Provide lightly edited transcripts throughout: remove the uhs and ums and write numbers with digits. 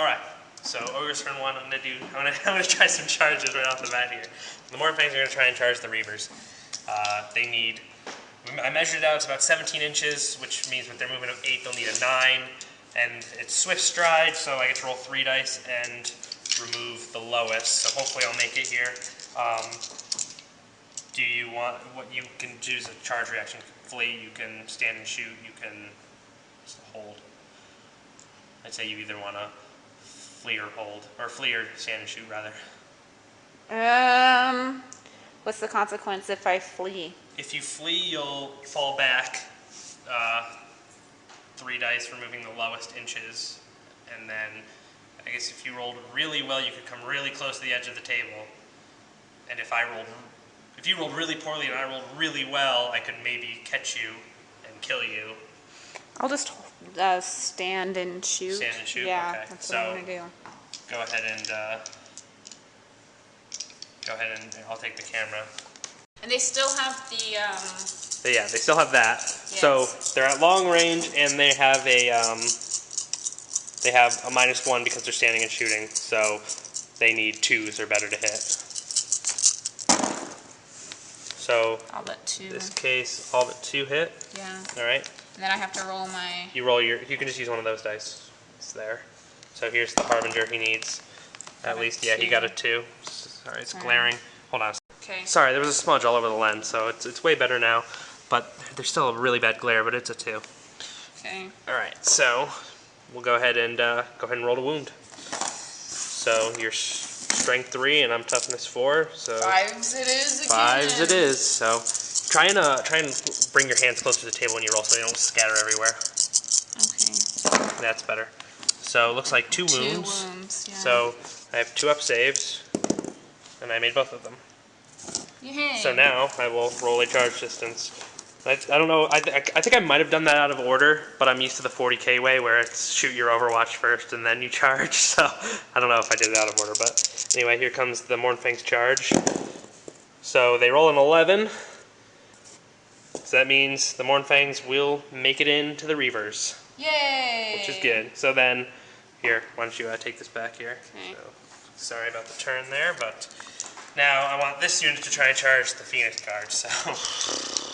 Alright, so Ogres turn 1, I'm gonna try some charges right off the bat here. The Mornfangs are gonna try and charge the Reavers. They need, I measured it out, it's about 17 inches, which means with their movement of 8, they'll need a 9. And it's swift stride, so I get to roll 3 dice and remove the lowest. So hopefully I'll make it here. Do you want, what you can choose a charge reaction? You can flee, you can stand and shoot, you can just hold. I'd say you either want to flee or hold, or flee or stand and shoot rather. What's the consequence if I flee? If you flee, you'll fall back 3 dice, removing the lowest inches, and then I guess if you rolled really well, you could come really close to the edge of the table. And if you rolled really poorly and I rolled really well, I could maybe catch you and kill you. I'll just stand and shoot. Stand and shoot? Yeah, okay. that's what I'm going to do. Go ahead and I'll take the camera. And they still have the... Yeah, they still have that. Yes. So they're at long range, and they have a -1 because they're standing and shooting. So they need 2s or better to hit. So all but 2. This case, all but 2 hit. Yeah. All right. And then I have to roll my. You roll your. You can just use one of those dice. It's there. So here's the Harbinger he needs. At least, yeah, he got a 2. Sorry, it's glaring. Hold on. Okay. Sorry, there was a smudge all over the lens, so it's way better now. But there's still a really bad glare, but it's a 2. Okay. All right, so we'll go ahead and roll to wound. So you're strength 3, and I'm toughness 4. So 5s it is again. 5s it is. So try and bring your hands close to the table when you roll, so they don't scatter everywhere. Okay. That's better. So it looks like 2 wounds. 2 wounds. Yeah. So I have 2 up saves, and I made both of them. Yay. So now I will roll a charge distance. I don't know, I think I might have done that out of order, but I'm used to the 40k way where it's shoot your Overwatch first and then you charge, so I don't know if I did it out of order, but anyway, here comes the Mornfang's charge. So they roll an 11, so that means the Mornfangs will make it into the Reavers. Yay! Which is good. So then, here, why don't you take this back here. Okay. So, sorry about the turn there, but now I want this unit to try and charge the Phoenix Guard, so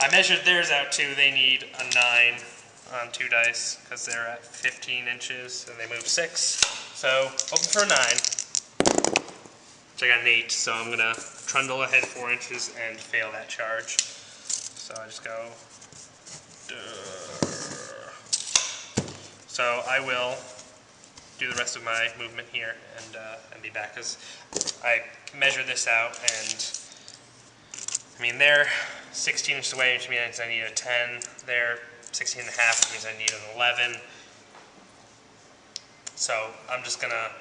I measured theirs out too. They need a 9 on 2 dice because they're at 15 inches and they move 6. So hoping for a 9, which I got an 8, so I'm gonna trundle ahead 4 inches and fail that charge. So I just go. So I will do the rest of my movement here and be back, because I measured this out, and I mean they're 16 inches away, which means I need a 10. They're 16 and a half, which means I need an 11. So I'm just gonna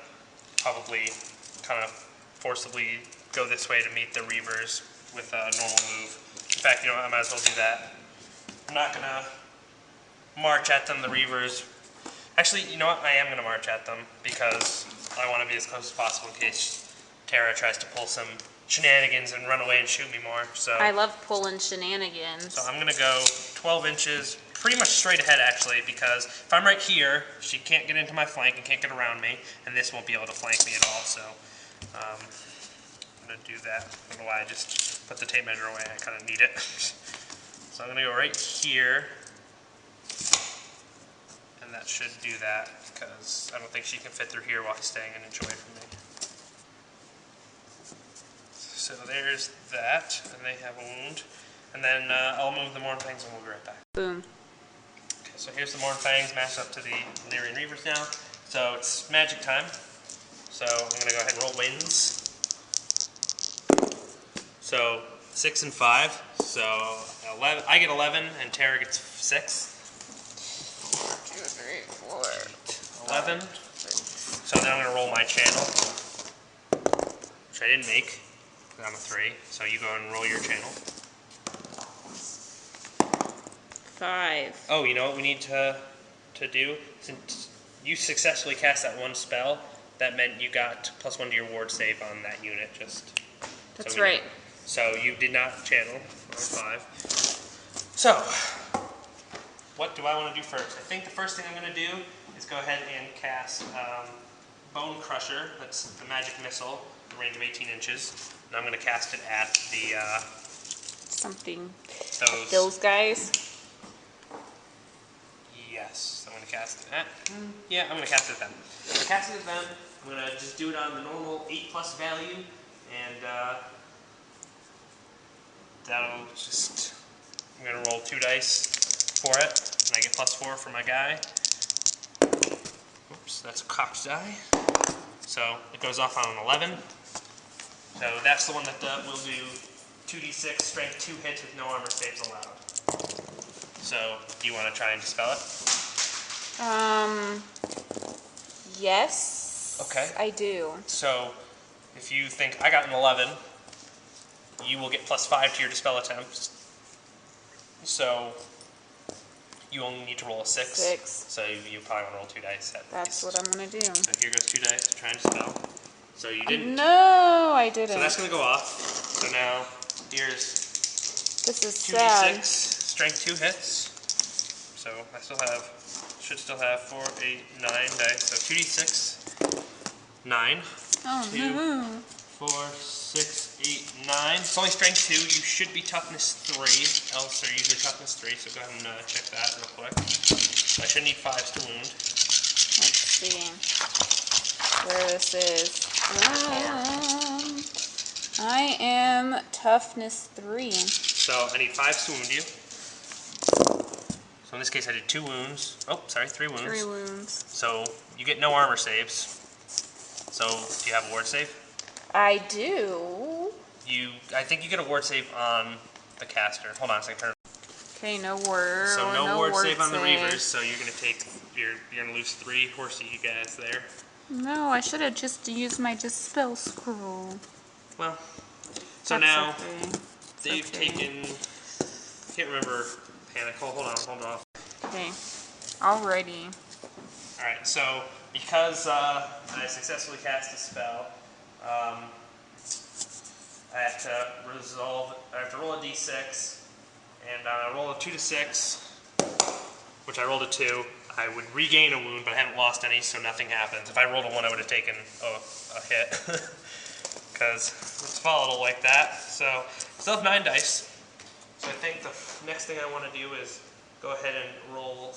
probably kind of forcibly go this way to meet the Reavers with a normal move. In fact, you know what, I might as well do that. I'm not gonna march at them, the Reavers. Actually, you know what? I am going to march at them because I want to be as close as possible in case Tara tries to pull some shenanigans and run away and shoot me more. So I love pulling shenanigans. So I'm going to go 12 inches, pretty much straight ahead actually, because if I'm right here, she can't get into my flank and can't get around me, and this won't be able to flank me at all. So I'm going to do that. I don't know why I just put the tape measure away. I kind of need it. So I'm going to go right here. And that should do that, because I don't think she can fit through here while staying an inch away from me. So there's that, and they have a wound. And then I'll move the Mornfangs and we'll be right back. Boom. Okay, so here's the Mornfangs matched up to the Lyrian Reavers now. So it's magic time. So I'm going to go ahead and roll wins. So 6 and 5. So 11. I get 11 and Tara gets 6. 2, 3, 4, 11. So then I'm going to roll my channel, which I didn't make. I'm a 3. So you go and roll your channel. 5. Oh, you know what we need to do? Since you successfully cast that one spell, that meant you got +1 to your ward save on that unit. That's right. So you did not channel on 5. So what do I want to do first? I think the first thing I'm going to do is go ahead and cast Bone Crusher. That's the magic missile, the range of 18 inches. And I'm going to cast it at the Something. those. Those guys. Yes, I'm going to cast it at. Yeah, I'm going to cast it at them. I'm going to cast it at them. I'm going to just do it on the normal 8+ value, and that'll just. I'm going to roll 2 dice for it, and I get +4 for my guy. Oops, that's a cocked die. So it goes off on an 11. So that's the one that will do 2d6, strength 2 hits with no armor saves allowed. So, do you want to try and dispel it? Yes. Okay. I do. So, if you think I got an 11, you will get +5 to your dispel attempts. So, you only need to roll a 6. 6. So you probably want to roll 2 dice at That's least. what I'm going to do. So here goes 2 dice to try and dispel. So you didn't. No, I didn't. So that's going to go off. So now, here's This is 2d6, sad. strength 2 hits. So I should still have 4, 8, 9 dice. So 2d6, 9. Oh, 2, no. 4, 6, 8, 9. It's only strength 2. You should be toughness 3. Elves are usually toughness 3, so go ahead and check that real quick. I should need 5s to wound. Let's see where this is. I am toughness 3. So I need 5s to wound you. So in this case I did 2 wounds. Oh, sorry, 3 wounds. 3 wounds. So you get no armor saves. So do you have a ward save? I do. I think you get a ward save on the caster. Hold on a second. Okay, no ward. So no ward save on the save. Reavers. So you're gonna lose 3 horsey you guys there. No, I should have just used my dispel scroll. Well, so That's now okay. they've taken. Can't remember. Panic. Hold on. Okay, alrighty. All right. So because I successfully cast a spell, I have to roll a d6, and I roll a 2 to 6, which I rolled a 2. I would regain a wound, but I haven't lost any, so nothing happens. If I rolled a 1, I would have taken a hit, because it's volatile like that. So I still have 9 dice. So I think the next thing I want to do is go ahead and roll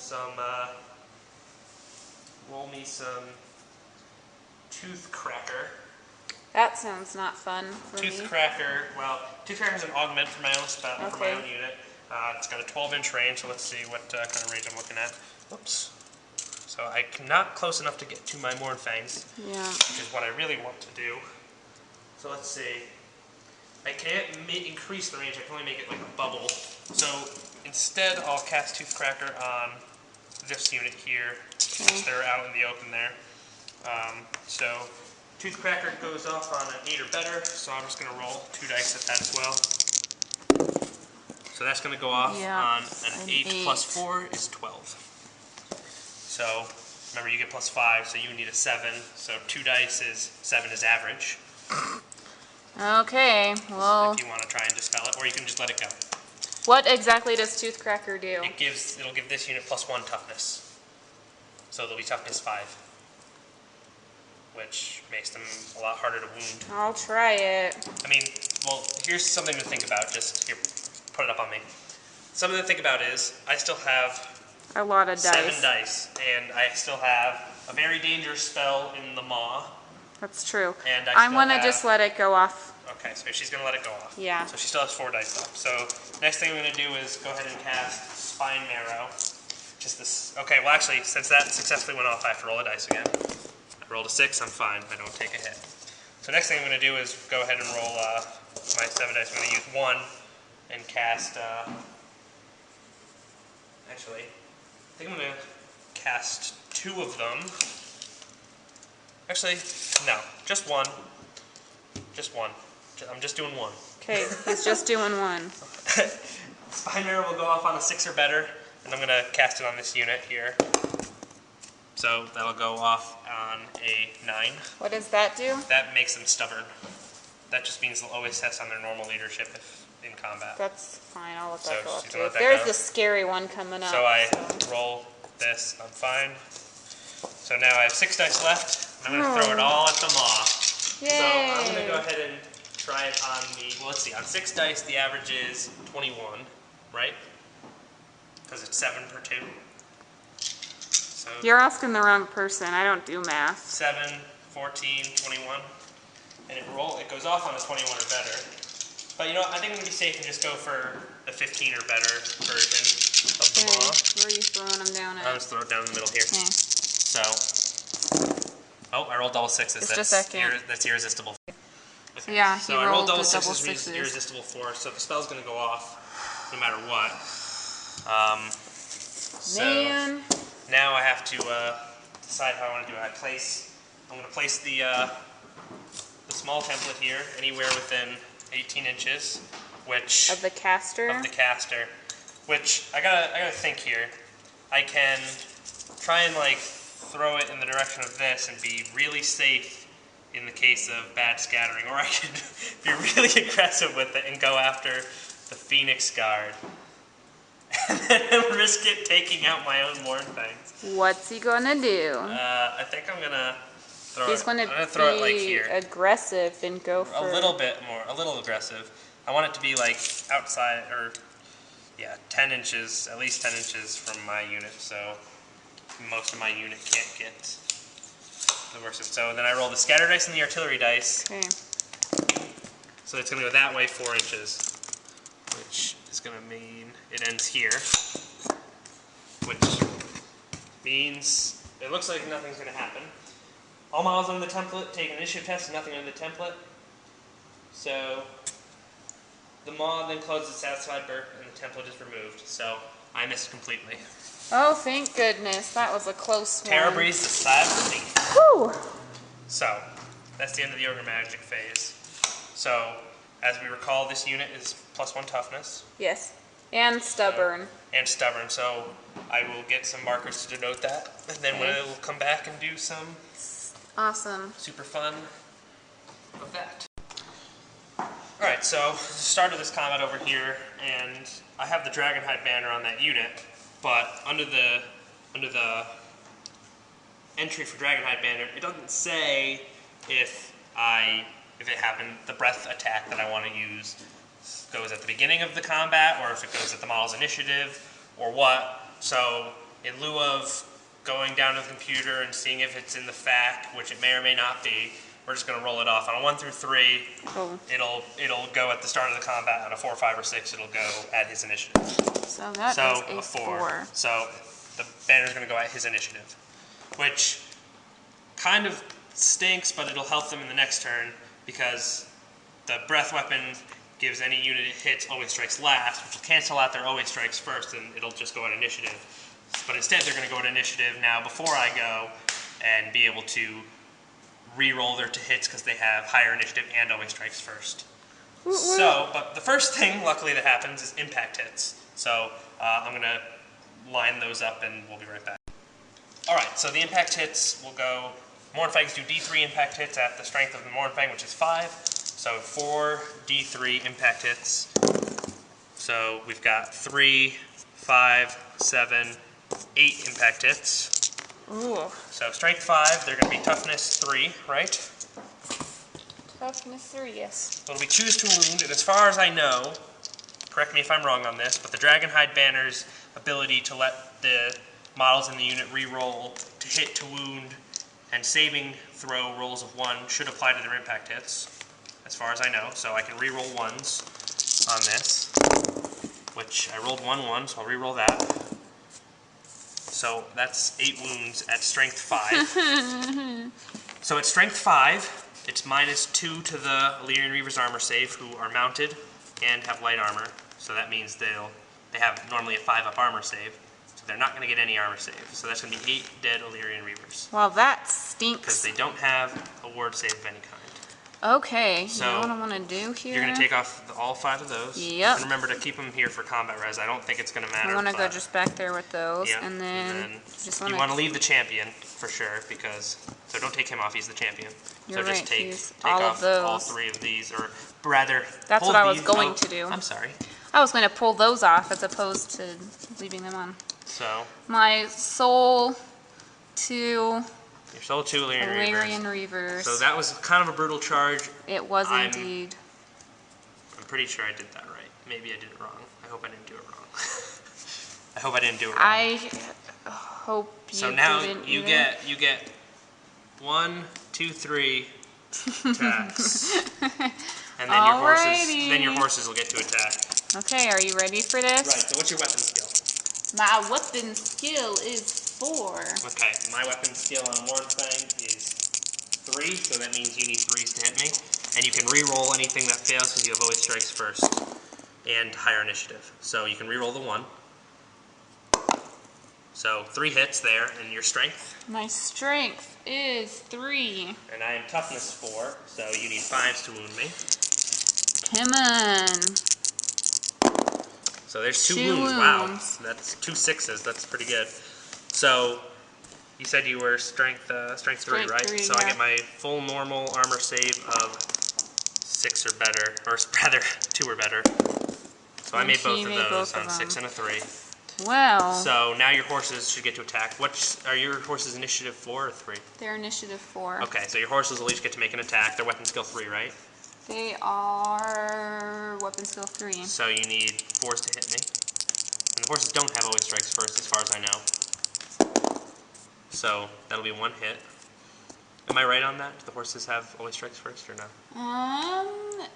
me some Tooth Cracker. That sounds not fun for me. Tooth Cracker is an augment for my own spell, for my own unit. It's got a 12-inch range, so let's see what kind of range I'm looking at. Oops. So I'm not close enough to get to my Mornfangs, Yeah. which is what I really want to do. So let's see. I can't increase the range, I can only make it like a bubble. So instead, I'll cast Tooth Cracker on this unit here, since they're out in the open there. So Tooth Cracker goes off on an 8 or better, so I'm just going to roll 2 dice at that as well. So that's going to go off on an 8 plus 4 is 12. So remember, you get +5, so you need a 7. So 2 dice is 7 is average. Okay, well, If you want to try and dispel it, or you can just let it go. what exactly does Tooth Cracker do? It'll give this unit +1 toughness. So they'll be toughness 5. Which makes them a lot harder to wound. I'll try it. I mean, well, here's something to think about. Just here, put it up on me. Something to think about is I still have A lot of 7 dice. dice, and I still have a very dangerous spell in the Maw. That's true. And I want to just let it go off. Okay, so she's going to let it go off. Yeah. So she still has 4 dice left. So next thing I'm going to do is go ahead and cast Spine Marrow. Just this. Okay, well actually, since that successfully went off, I have to roll a dice again. I rolled a 6, I'm fine. I don't take a hit. So next thing I'm going to do is go ahead and roll my 7 dice. I'm going to use 1 and cast. Actually, I think I'm going to cast 2 of them. Actually, no, just 1. Just 1. I'm just doing 1. Okay, he's just doing 1. Spine Marrow will go off on a 6 or better, and I'm going to cast it on this unit here. So that'll go off on a 9. What does that do? That makes them stubborn. That just means they'll always test on their normal leadership if in combat. That's fine, I'll let So that go off she's too. gonna let that There's go. the scary one coming up. So I roll this, I'm fine. So now I have 6 dice left, and I'm going to throw it all at the maw. Yay. So I'm going to go ahead and try it on the, well, let's see, on 6 dice the average is 21, right? Because it's 7 per 2. So You're asking the wrong person. I don't do math. 7, 14, 21. And it goes off on a 21 or better. But you know what, I think I'm going to be safe and just go for the 15 or better version of the maw. Where are you throwing them down at? I'll just throw it down in the middle here. Okay. So, oh, I rolled double 6s. Just a second. That's irresistible. Okay. Yeah, so he I rolled rolled double the double 6s, sixes. irresistible 4, so the spell's going to go off no matter what. So Man. now I have to decide how I want to do it. I'm going to place the small template here anywhere within 18 inches, which Of the caster? of the caster, which I gotta think here. I can try and like throw it in the direction of this and be really safe in the case of bad scattering, or I could be really aggressive with it and go after the Phoenix Guard and then risk it taking out my own Mournfangs. What's he gonna do? I think I'm gonna throw He's it. gonna I'm gonna throw it like be here. aggressive and go for A little bit more, a little aggressive. I want it to be like outside, or yeah, 10 inches, at least 10 inches from my unit, so most of my unit can't get the worst of it. So then I roll the scatter dice and the artillery dice, Okay. so it's going to go that way 4 inches, which is going to mean it ends here, which means it looks like nothing's going to happen. All models on the template take an initiative test, nothing on the template. So the maw then closes its outside berth and the template is removed. So I missed completely. Oh, thank goodness. That was a close one. Terra Breeze the side of me. Whew. So that's the end of the Ogre Magic phase. So as we recall, this unit is +1 toughness. Yes. And stubborn. And stubborn. So I will get some markers to denote that. And then Okay. we'll come back and do some Awesome. super fun of that. Alright, so the start of this combat over here, and I have the Dragonhide banner on that unit, but under the entry for Dragonhide banner, it doesn't say if it happened, the breath attack that I want to use goes at the beginning of the combat, or if it goes at the model's initiative, or what. So in lieu of going down to the computer and seeing if it's in the FAQ, which it may or may not be, we're just going to roll it off. On a 1 through 3, it'll go at the start of the combat. On a 4, 5, or 6, it'll go at his initiative. So that So is a 4. So the banner's going to go at his initiative, which kind of stinks, but it'll help them in the next turn because the breath weapon gives any unit it hits always strikes last, which will cancel out their always strikes first, and it'll just go at initiative. But instead, they're going to go at initiative now before I go and be able to re-roll their to hits because they have higher initiative and always strikes first. So, but the first thing, luckily, that happens is impact hits. So I'm going to line those up and we'll be right back. Alright, so the impact hits will go, Mournfangs do D3 impact hits at the strength of the Mournfang, which is 5. So 4 D3 impact hits. So we've got 3, 5, 7, 8 impact hits. Ooh. So strength 5, they're going to be toughness 3, right? Toughness 3, yes. So it'll be choose to wound, and as far as I know, correct me if I'm wrong on this, but the Dragonhide banner's ability to let the models in the unit re-roll to hit, to wound, and saving throw rolls of 1 should apply to their impact hits, as far as I know. So I can re-roll 1s on this, which I rolled 1 so I'll re-roll that. So that's 8 wounds at strength 5. So at strength 5, it's -2 to the Illyrian Reaver's armor save, who are mounted and have light armor. So that means they have normally a 5-up armor save. So they're not going to get any armor save. So that's going to be 8 dead Illyrian Reavers. Well, that Because stinks. they don't have a ward save of any kind. Okay, So you know what I want to do here? You're going to take off all 5 of those. Yep. And remember to keep them here for combat res. I don't think it's going to matter. I want to go but- just back there with those, Yep, and then just you want to leave the champion for sure, because so don't take him off. He's the champion. You're so just right, take he's take all of off all those. 3 of these, or rather. That's hold what I was these- going oh, to do. I'm sorry. I was going to pull those off as opposed to leaving them on. So My sole 2 You're still 2 Illyrian Illyrian Reavers. Reavers. So that was kind of a brutal charge. It was indeed. I'm pretty sure I did that right. Maybe I did it wrong. I hope I didn't do it wrong. I hope I didn't do it wrong. I hope you So now didn't you get 1, 2, 3 attacks. And then your horses will get to attack. Okay, are you ready for this? Right, so what's your weapon skill? My weapon skill is 4. Okay, my weapon skill on a Warfang is 3, so that means you need 3s to hit me. And you can re-roll anything that fails because you have always strikes first. And higher initiative. So you can re-roll the 1. So 3 hits there, and your strength? My strength is 3. And I am toughness 4, so you need 5s to wound me. Come on. So there's 2 wounds. Wow, that's 2 6s. That's pretty good. So you said you were strength 3, right? 3, so yeah. I get my full normal armor save of 6 or better, or rather 2 or better. So I made both of those on 6 and a 3. Well. So now your horses should get to attack. Are your horses initiative 4 or 3? They're initiative 4. Okay, so your horses will each get to make an attack. They're weapon skill 3, right? They are weapon skill 3. So you need 4s to hit me. And the horses don't have always strikes first, as far as I know. So that'll be 1 hit. Am I right on that? Do the horses have always strikes first or no?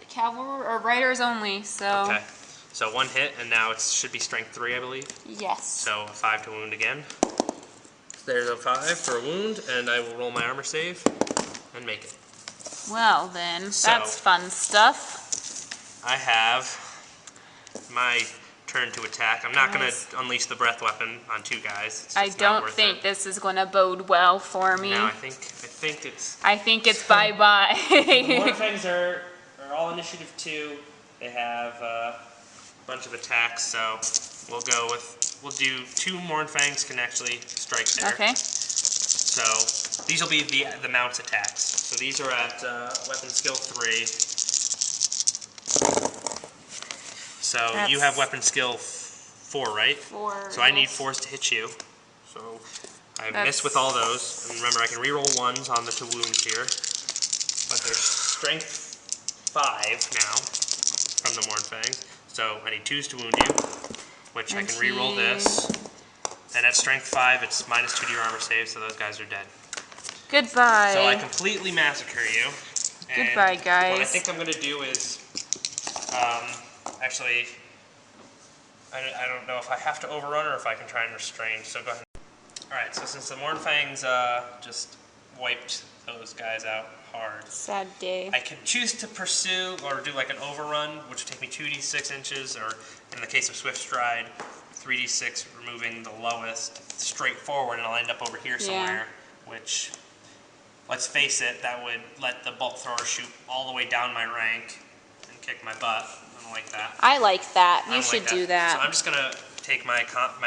Cavalry or riders only. So. Okay. So 1 hit, and now it should be strength 3, I believe. Yes. So a 5 to wound again. There's a 5 for a wound, and I will roll my armor save and make it. Well then, that's fun stuff. I have my turn to attack. I'm not going to unleash the breath weapon on 2 guys. I don't think this is going to bode well for me. No, I think it's... I think it's bye-bye. The Warfangs are all initiative 2. They have a bunch of attacks, so we'll do 2 Mournfangs can actually strike there. Okay. So these will be the mount's attacks. So these are at weapon skill 3. So you have weapon skill 4, right? 4. So I need 4s to hit you. So I miss with all those. And remember, I can reroll 1s on the 2 wounds here. But there's strength 5 now from the Mournfangs. So I need 2s to wound you, which I can re-roll this. And at strength 5, it's minus 2 to your armor save, so those guys are dead. Goodbye. So I completely massacre you. And goodbye, guys. What I think I'm going to do is, actually, I don't know if I have to overrun or if I can try and restrain, so go ahead. Alright, so since the Mournfangs just wiped those guys out hard. Sad day. I can choose to pursue or do like an overrun, which would take me 2d6 inches, or in the case of Swift Stride, 3d6, removing the lowest, straight forward, and I'll end up over here somewhere, which, let's face it, that would let the bolt thrower shoot all the way down my rank and kick my butt. I don't like that. I like that. You should do that. So I'm just going to take my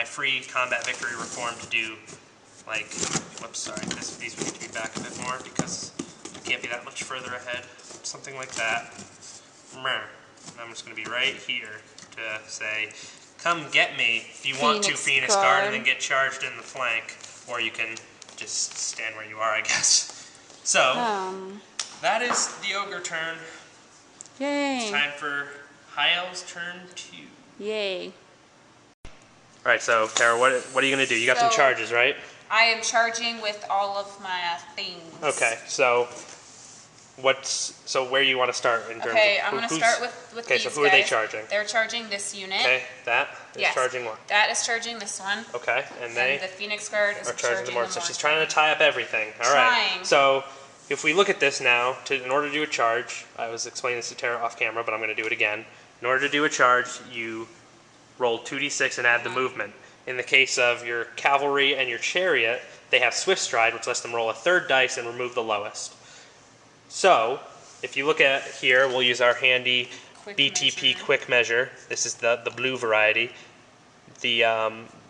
free combat victory reform to do, like, whoops, sorry, these would need to be back a bit more because I can't be that much further ahead. Something like that. I'm just going to be right here to say, come get me if you want to, Phoenix Guard, and then get charged in the flank, or you can just stand where you are, I guess. So, that is the Ogre turn. Yay. It's time for High Elves turn 2. Yay. Alright, so Tara, what are you going to do? You got some charges, right? I am charging with all of my things. Okay, so where you want to start in terms of I'm going to start with okay, these so who are they charging? They're charging this unit. Okay, that is charging what? That is charging this one. Okay, and they the Phoenix Guard is charging the more. So she's Morn. trying to tie up everything. All right. So if we look at this now, in order to do a charge, I was explaining this to Tara off camera, but I'm going to do it again. In order to do a charge, you roll 2d6 and add the movement. In the case of your cavalry and your chariot, they have Swift Stride, which lets them roll a 3rd dice and remove the lowest. So, if you look at here, we'll use our handy BTP quick measure. This is the blue variety. The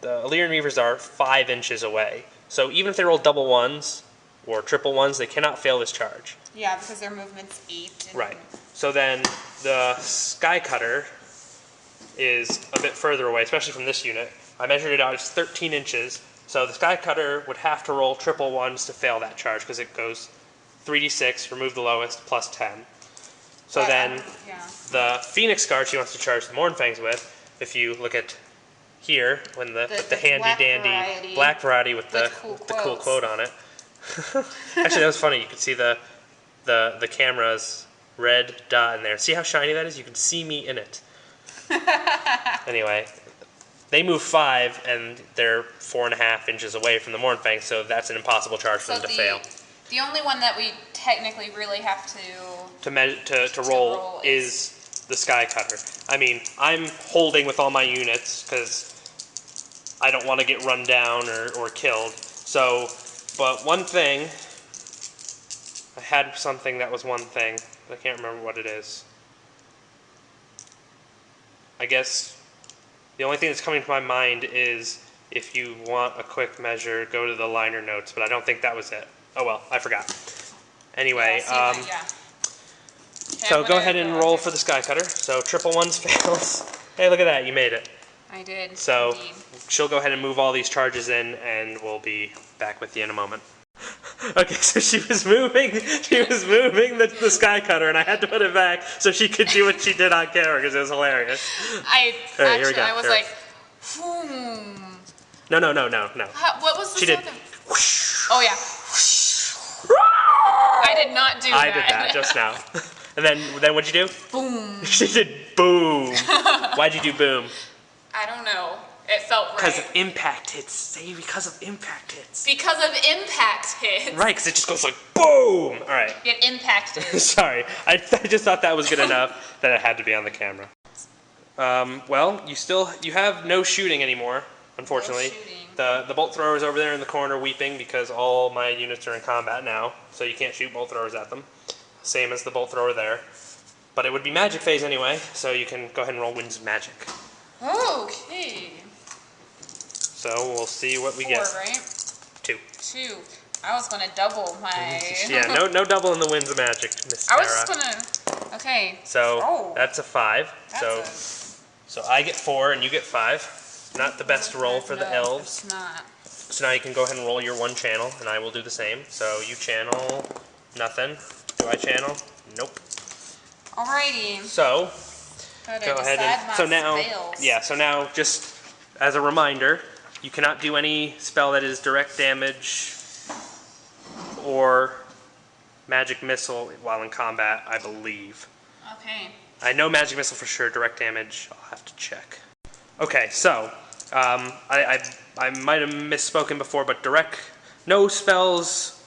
Illyrian Reavers are 5 inches away. So even if they roll double 1s or triple 1s, they cannot fail this charge. Yeah, because their movement's 8. Right. So then the Sky Cutter is a bit further away, especially from this unit. I measured it out, it's 13 inches. So the Sky Cutter would have to roll triple ones to fail that charge because it goes 3d6, remove the lowest, plus 10. So But, then yeah. the Phoenix Guard she wants to charge the Mournfangs with, if you look at here, when the handy black dandy variety black variety with the cool cool quote on it. Actually, that was funny. You could see the camera's red dot in there. See how shiny that is? You can see me in it. Anyway, they move 5, and they're 4.5 inches away from the Mournfang, so that's an impossible charge for them to fail. The only one that we technically really have To roll is the Sky Cutter. I mean, I'm holding with all my units because I don't want to get run down or killed. So, but one thing, I had something that was one thing, but I can't remember what it is. I guess the only thing that's coming to my mind is if you want a quick measure, go to the liner notes, but I don't think that was it. Oh well, I forgot. Anyway, so go ahead and roll for the Sky Cutter. So triple ones fails. Hey, look at that, you made it. I did. So indeed. she'll go ahead and move all these charges in, and we'll be back with you in a moment. Okay, so she was moving the Sky Cutter, and I had to put it back so she could do what she did on camera because it was hilarious. I was Here. like, No. what was the She did. Oh yeah. I did not do that. I did that just now. And then what'd you do? Boom. She did boom. Why'd you do boom? I don't know. It felt right. Because of impact hits. Say because of impact hits. Because of impact hits. Right, because it just goes like boom. All right. It impacted. Sorry, I just thought that was good enough that it had to be on the camera. Well, you have no shooting anymore, unfortunately. No shooting. The bolt thrower is over there in the corner weeping because all my units are in combat now, so you can't shoot bolt throwers at them. Same as the bolt thrower there. But it would be magic phase anyway, so you can go ahead and roll Winds of Magic. Okay. So we'll see what we 4, get. right? 2. 2. I was gonna double my. Yeah, no double in the Winds of Magic, Miss I Tara. was just gonna. Okay. So that's a 5. That's So I get 4 and you get 5. Not the best roll for the elves. It's not. So now you can go ahead and roll your 1 channel, and I will do the same. So you channel nothing. Do I channel? Nope. Alrighty. So go ahead and so now just as a reminder, you cannot do any spell that is direct damage or magic missile while in combat, I believe. Okay. I know magic missile for sure. Direct damage, I'll have to check. Okay, so I might have misspoken before, but no spells,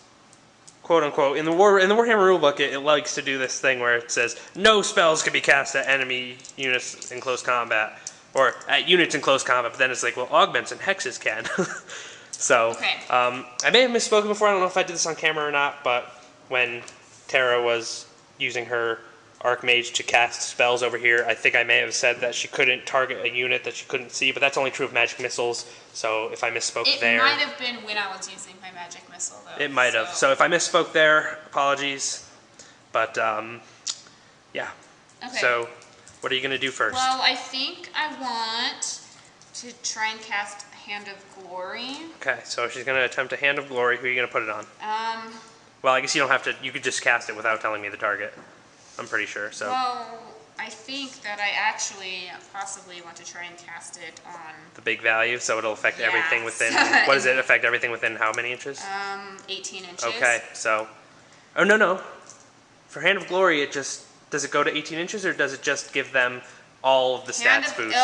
quote unquote, in the Warhammer rulebook, it likes to do this thing where it says no spells can be cast at enemy units in close combat, or at units in close combat. But then it's like, well, augments and hexes can. So okay. I may have misspoken before. I don't know if I did this on camera or not, but when Tara was using her Archmage to cast spells over here, I think I may have said that she couldn't target a unit that she couldn't see, but that's only true of magic missiles, so if I misspoke there... It might have been when I was using my magic missile, though. It might have. So if I misspoke there, apologies. But, yeah. Okay. So, what are you going to do first? Well, I think I want to try and cast Hand of Glory. Okay, so she's going to attempt a Hand of Glory. Who are you going to put it on? Well, I guess you don't have to... You could just cast it without telling me the target. I'm pretty sure, so... Well, I think that I actually possibly want to try and cast it on... The big value, so it'll affect everything within... What does it affect? Everything within how many inches? 18 inches. Okay, so... Oh, no. For Hand of Glory, it just... Does it go to 18 inches, or does it just give them all of the stats boost?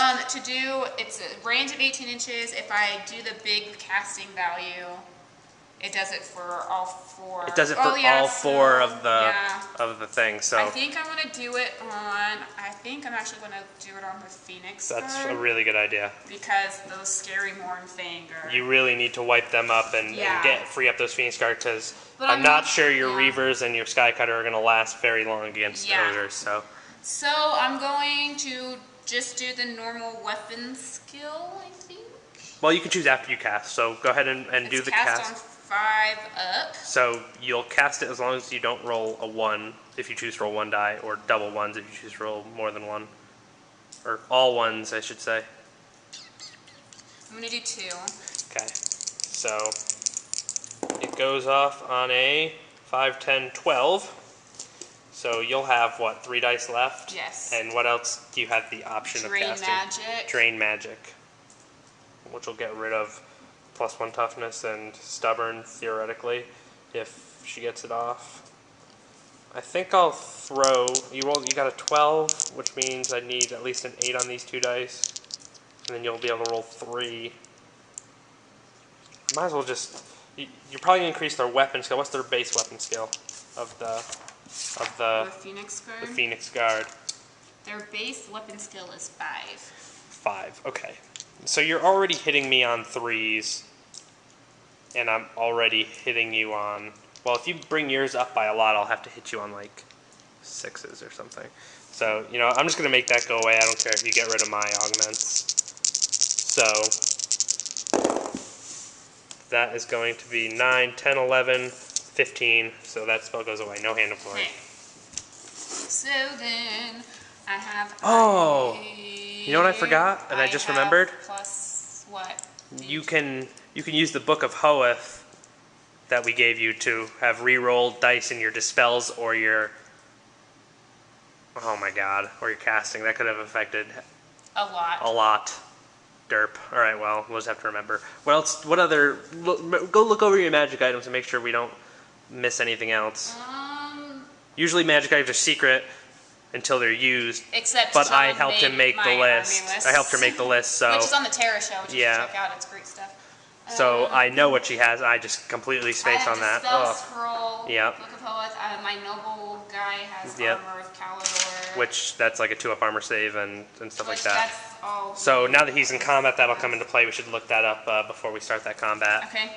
It's a range of 18 inches. If I do the big casting value... It does it for all 4. It does it for all 4 of the things. So I think I'm gonna do it on. I think I'm actually gonna do it on the Phoenix. That's a really good idea. Because those scary Mournfang are. You really need to wipe them up and free up those Phoenix Guard, because I'm not sure your Reavers and your Sky Cutter are gonna last very long against Ogres. So I'm going to just do the normal weapon skill, I think. Well, you can choose after you cast. So go ahead and do the cast. On 5 up. So you'll cast it as long as you don't roll a 1 if you choose to roll 1 die, or double 1s if you choose to roll more than 1. Or all 1s, I should say. I'm going to do 2. Okay. So it goes off on a 5, 10, 12. So you'll have, what, 3 dice left? Yes. And what else do you have the option of casting? Drain magic. Drain magic. Which will get rid of +1 toughness and stubborn, theoretically, if she gets it off. I think I'll throw, you got a 12, which means I need at least an 8 on these 2 dice. And then you'll be able to roll 3. Might as well just, you're probably going to increase their weapon skill. What's their base weapon skill of the Phoenix Guard? The Phoenix Guard. Their base weapon skill is 5. 5, okay. So you're already hitting me on 3s, and I'm already hitting you on, well, if you bring yours up by a lot, I'll have to hit you on like 6s or something. So, you know, I'm just going to make that go away. I don't care if you get rid of my augments. So that is going to be 9, 10, 11, 15. So that spell goes away. No Hand of Glory. Okay. So then I have. Oh, you know what I forgot, and I just remembered. Plus what? You can use the Book of Hoeth that we gave you to have re-rolled dice in your dispels or your. Oh my God, or your casting. That could have affected a lot. A lot. Derp. All right. Well, we'll just have to remember. What else? What other? Go look over your magic items and make sure we don't miss anything else. Usually magic items are secret until they're used. Except but Sean I helped him make the list. I helped her make the list. So which is on the Terra show, which you should check out. It's great stuff. So I know what she has. I just completely spaced on that. Spell scroll. Yep. Book of Hoeth. My noble guy has armor of Calidor. Which that's like a 2-up armor save and stuff like that. That's all. So now that he's in combat, that'll come into play. We should look that up before we start that combat. Okay.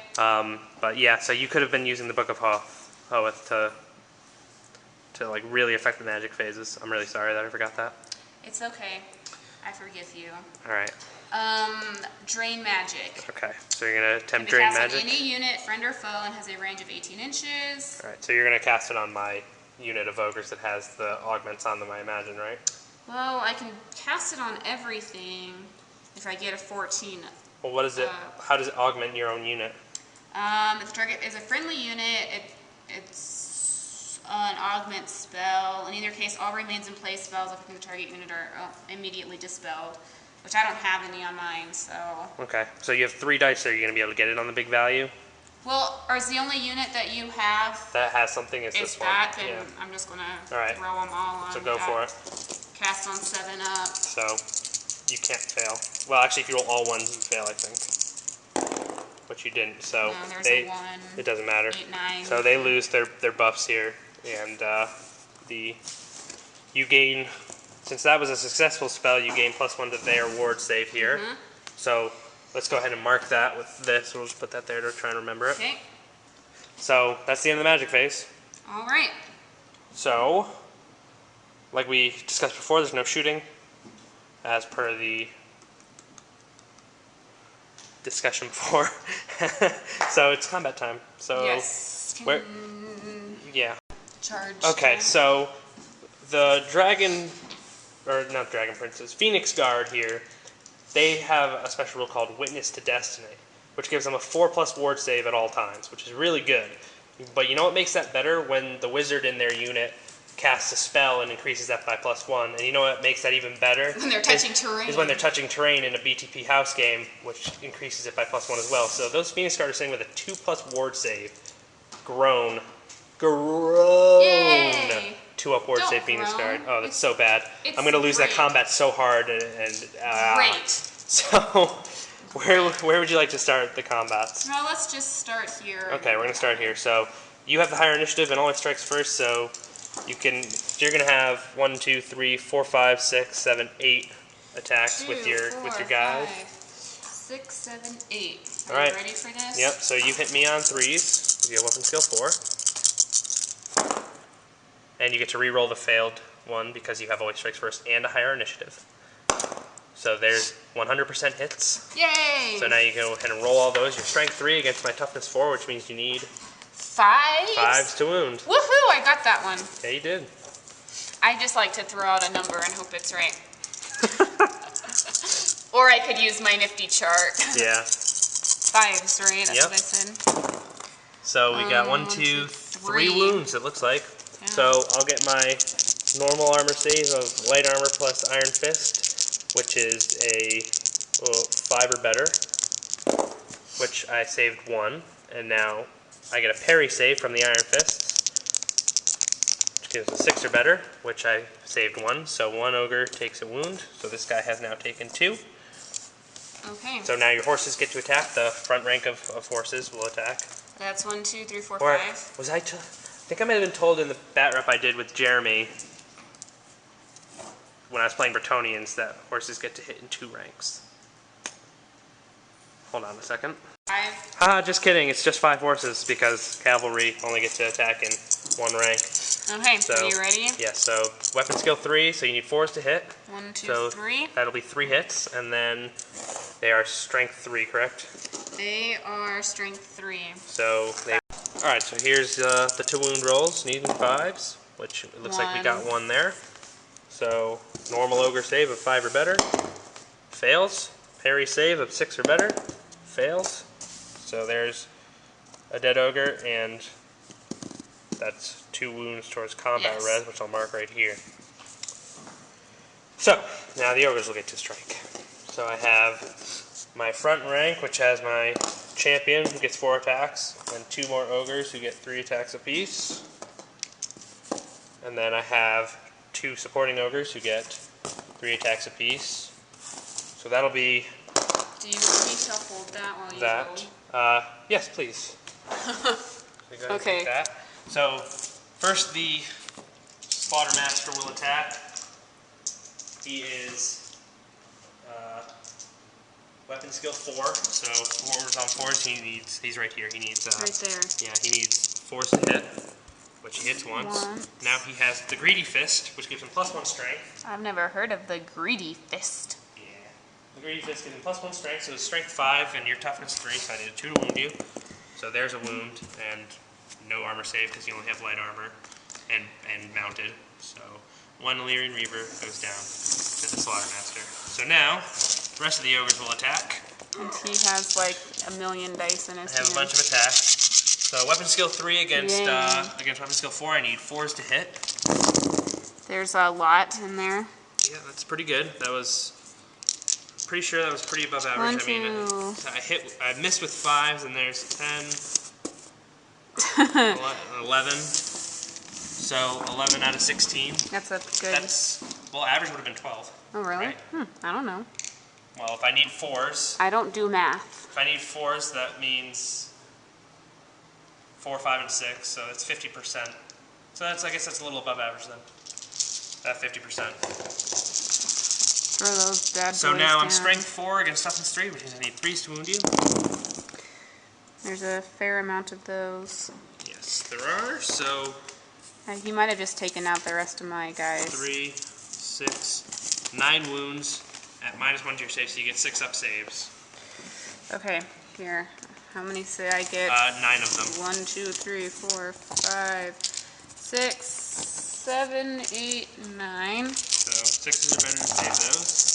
But yeah, so you could have been using the Book of Hoeth to like really affect the magic phases. I'm really sorry that I forgot that. It's okay. I forgive you. All right. Drain magic. Okay, so you're gonna attempt It drain casts magic. on any unit, friend or foe, and has a range of 18 inches. All right, so you're gonna cast it on my unit of ogres that has the augments on them, I imagine, right? Well, I can cast it on everything if I get a 14. Well, what is it? How does it augment your own unit? If the target is a friendly unit, it's an augment spell. In either case, all remains in place spells affecting the target unit are immediately dispelled. Which I don't have any on mine, so. Okay, so you have 3 dice, so you're going to be able to get it on the big value? Well, or is the only unit that you have that has something is this one. that, then I'm just going to throw them all on. So go for it. Cast on 7 up. So you can't fail. Well, actually, if you roll all 1s, you fail, I think. But you didn't, so no, there's a 1, it doesn't matter. 8, 9. So they lose their buffs here, and you gain. Since that was a successful spell, you gain +1 to their ward save here. So let's go ahead and mark that with this. We'll just put that there to try and remember it. Okay. So that's the end of the magic phase. All right. So, like we discussed before, there's no shooting, as per the discussion before. So it's combat time. So yes. Where? Yeah. Charge. Okay, so the dragon. Or not Dragon Princess, Phoenix Guard here, they have a special rule called Witness to Destiny, which gives them a 4+ ward save at all times, which is really good. But you know what makes that better? When the wizard in their unit casts a spell and increases that by +1. And you know what makes that even better? When they're touching terrain. Is when they're touching terrain in a BTP house game, which increases it by +1 as well. So those Phoenix Guard are sitting with a 2+ ward save. Grown. Yay! 2-up ward save Phoenix Guard. Oh, that's so bad. I'm going to lose great. that combat so hard. Great. So, where would you like to start the combats? Well, let's just start here. Okay, we're going to start here. So, you have the higher initiative and always strikes first, so you're going to have 1, 2, 3, 4, 5, 6, 7, 8 attacks with your guys. 5, 6, 7, 8. All right. You ready for this? Yep, so you hit me on 3s. You have weapon skill 4. And you get to re-roll the failed one because you have always strikes first and a higher initiative. So there's 100% hits. Yay! So now you go ahead and roll all those. You're strength 3 against my toughness 4, which means you need 5s to wound. Woohoo! I got that one. Yeah, you did. I just like to throw out a number and hope it's right. Or I could use my nifty chart. Yeah. 5s, right? That's Yep. what I said. So we got 1, 2, 3 wounds, it looks like. Yeah. So I'll get my normal armor save of light armor plus Iron Fist, which is a 5 or better, which I saved 1. And now I get a parry save from the Iron Fists, which gives a 6 or better, which I saved 1. So 1 ogre takes a wound. So this guy has now taken 2. Okay. So now your horses get to attack. The front rank of horses will attack. That's 1, 2, 3, 4, Or 5. was I think I might have been told in the bat rep I did with Jeremy when I was playing Bretonians that horses get to hit in 2 ranks. Hold on a second. 5. Haha, just kidding. It's just 5 horses because cavalry only get to attack in 1 rank. Okay, So, are you ready? Yeah, so weapon skill 3, so you need 4s to hit. 1, 2, So 3. that'll be 3 hits, and then they are strength 3, correct? They are strength 3. So they. Alright, so here's the 2 wound rolls, needing 5s, which it looks like we got 1 there. So normal ogre save of 5 or better, fails. Parry save of 6 or better, fails. So there's a dead ogre, and that's 2 wounds towards combat res, which I'll mark right here. So now the ogres will get to strike. So I have my front rank, which has my champion who gets 4 attacks, and 2 more ogres who get 3 attacks apiece. And then I have 2 supporting ogres who get 3 attacks apiece. So that'll be. Do you want me to hold that while you roll? Yes, please. Okay. That. So first the Slaughtermaster will attack. He is weapon skill 4, so 4s on 4s. He's right here. He needs right there. Yeah, he needs 4s to hit, which he hits once. Now he has the Greedy Fist, which gives him +1 strength. I've never heard of the Greedy Fist. Yeah, the Greedy Fist gives him +1 strength, so it's strength 5 and your toughness 3. So I need a 2 to wound you. So there's a wound and no armor save because you only have light armor and mounted. So 1 Illyrian Reaver goes down to the Slaughtermaster. So now the rest of the ogres will attack. And he has like a million dice in his hand. I have a bunch of attacks. So weapon skill 3 against weapon skill 4, I need 4s to hit. There's a lot in there. Yeah, that's pretty good. That was pretty sure that was pretty above average. 1, 2. I missed with 5s, and there's 10, 11. So 11 out of 16. That's a good. Well, average would have been 12. Oh really? Right? I don't know. Well, if I need 4s. I don't do math. If I need 4s, that means 4, 5, and 6. So that's 50%. So I guess that's a little above average then. That 50%. Throw those bad boys So now I'm down. strength 4 against toughness 3, which means I need 3s to wound you. There's a fair amount of those. Yes, there are. So He might have just taken out the rest of my guys. 3, 6, 9 wounds at -1 to your save, so you get 6 up saves. Okay, here. How many say I get? 9 of them. 1, 2, 3, 4, 5, 6, 7, 8, 9. So 6s are better to save those.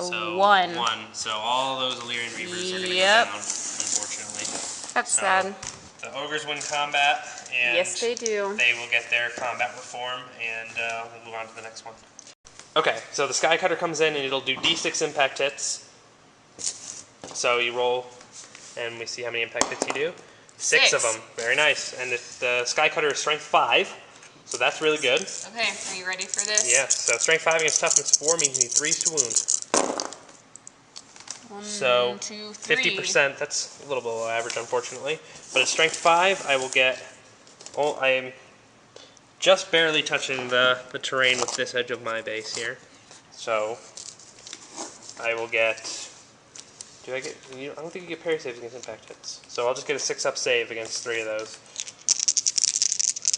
So 1. 1. So all those Illyrian Reavers are going to go Yep. down, unfortunately. That's So sad. the ogres win combat, and Yes, they do. they will get their combat reform, and we'll move on to the next one. Okay, so the Sky Cutter comes in, and it'll do D6 impact hits. So you roll, and we see how many impact hits you do. 6 of them. Very nice. And the Sky Cutter is strength 5, so that's really good. Okay, are you ready for this? Yeah, so strength 5 against toughness 4 means you need 3s to wound. 1, So 2, 3. 50%, that's a little below average, unfortunately. But at strength 5, I will get. I am just barely touching the terrain with this edge of my base here. So I will get. I don't think you get parry saves against impact hits. So I'll just get a 6-up save against 3 of those.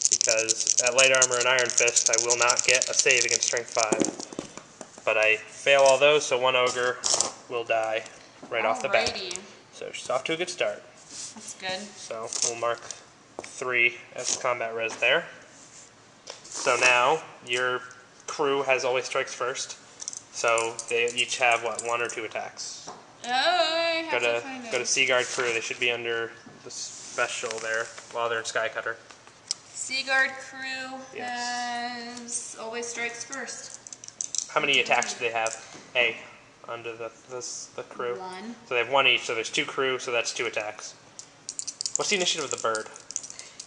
Because at light armor and Iron Fist, I will not get a save against strength 5. But I fail all those, so 1 ogre will die right off the bat. So she's off to a good start. That's good. So we'll mark 3 as combat res there. So now your crew has always strikes first. So they each have, 1 or 2 attacks. Oh, I have to find Go to them. Seaguard Crew. They should be under the special there while they're in Skycutter. Seaguard Crew Yes. has always strikes first. How many attacks do they have? A under the crew. 1. So they have 1 each. So there's 2 crew. So that's 2 attacks. What's the initiative of the bird?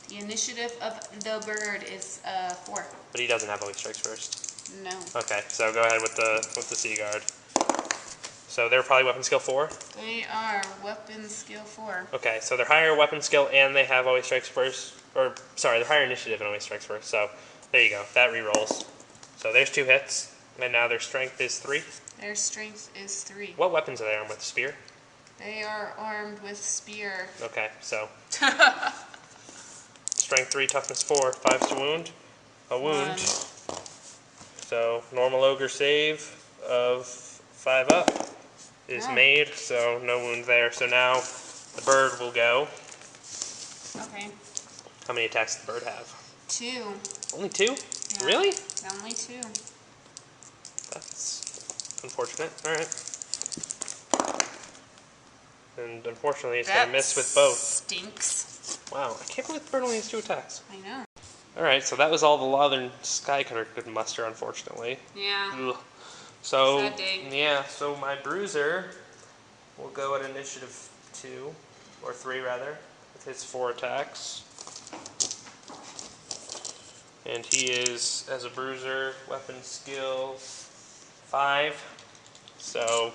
The initiative of the bird is 4. But he doesn't have always strikes first. No. Okay, so go ahead with the Seaguard. So they're probably weapon skill 4? They are weapon skill 4. Okay, so they're higher weapon skill and they have always strikes first. Or, sorry, they're higher initiative and always strikes first. So, there you go. That re-rolls. So there's 2 hits. And now their strength is 3. Their strength is 3. What weapons are they armed with? Spear? They are armed with spear. Okay, so. Strength 3, toughness 4, 5's to wound. A wound. 1. So, normal ogre save of 5 up is made, so no wound there. So now the bird will go. Okay. How many attacks does the bird have? 2. Only 2? Yeah. Really? Only 2. That's unfortunate. Alright. And unfortunately it's going to miss with both. Stinks. Wow, I can't believe the bird only has 2 attacks. I know. Alright, so that was all the Northern Skycutter could muster, unfortunately. Yeah. Ugh. So, Sad day. yeah, so my bruiser will go at initiative 2, or 3 rather, with his 4 attacks. And he is, as a bruiser, weapon skill 5. So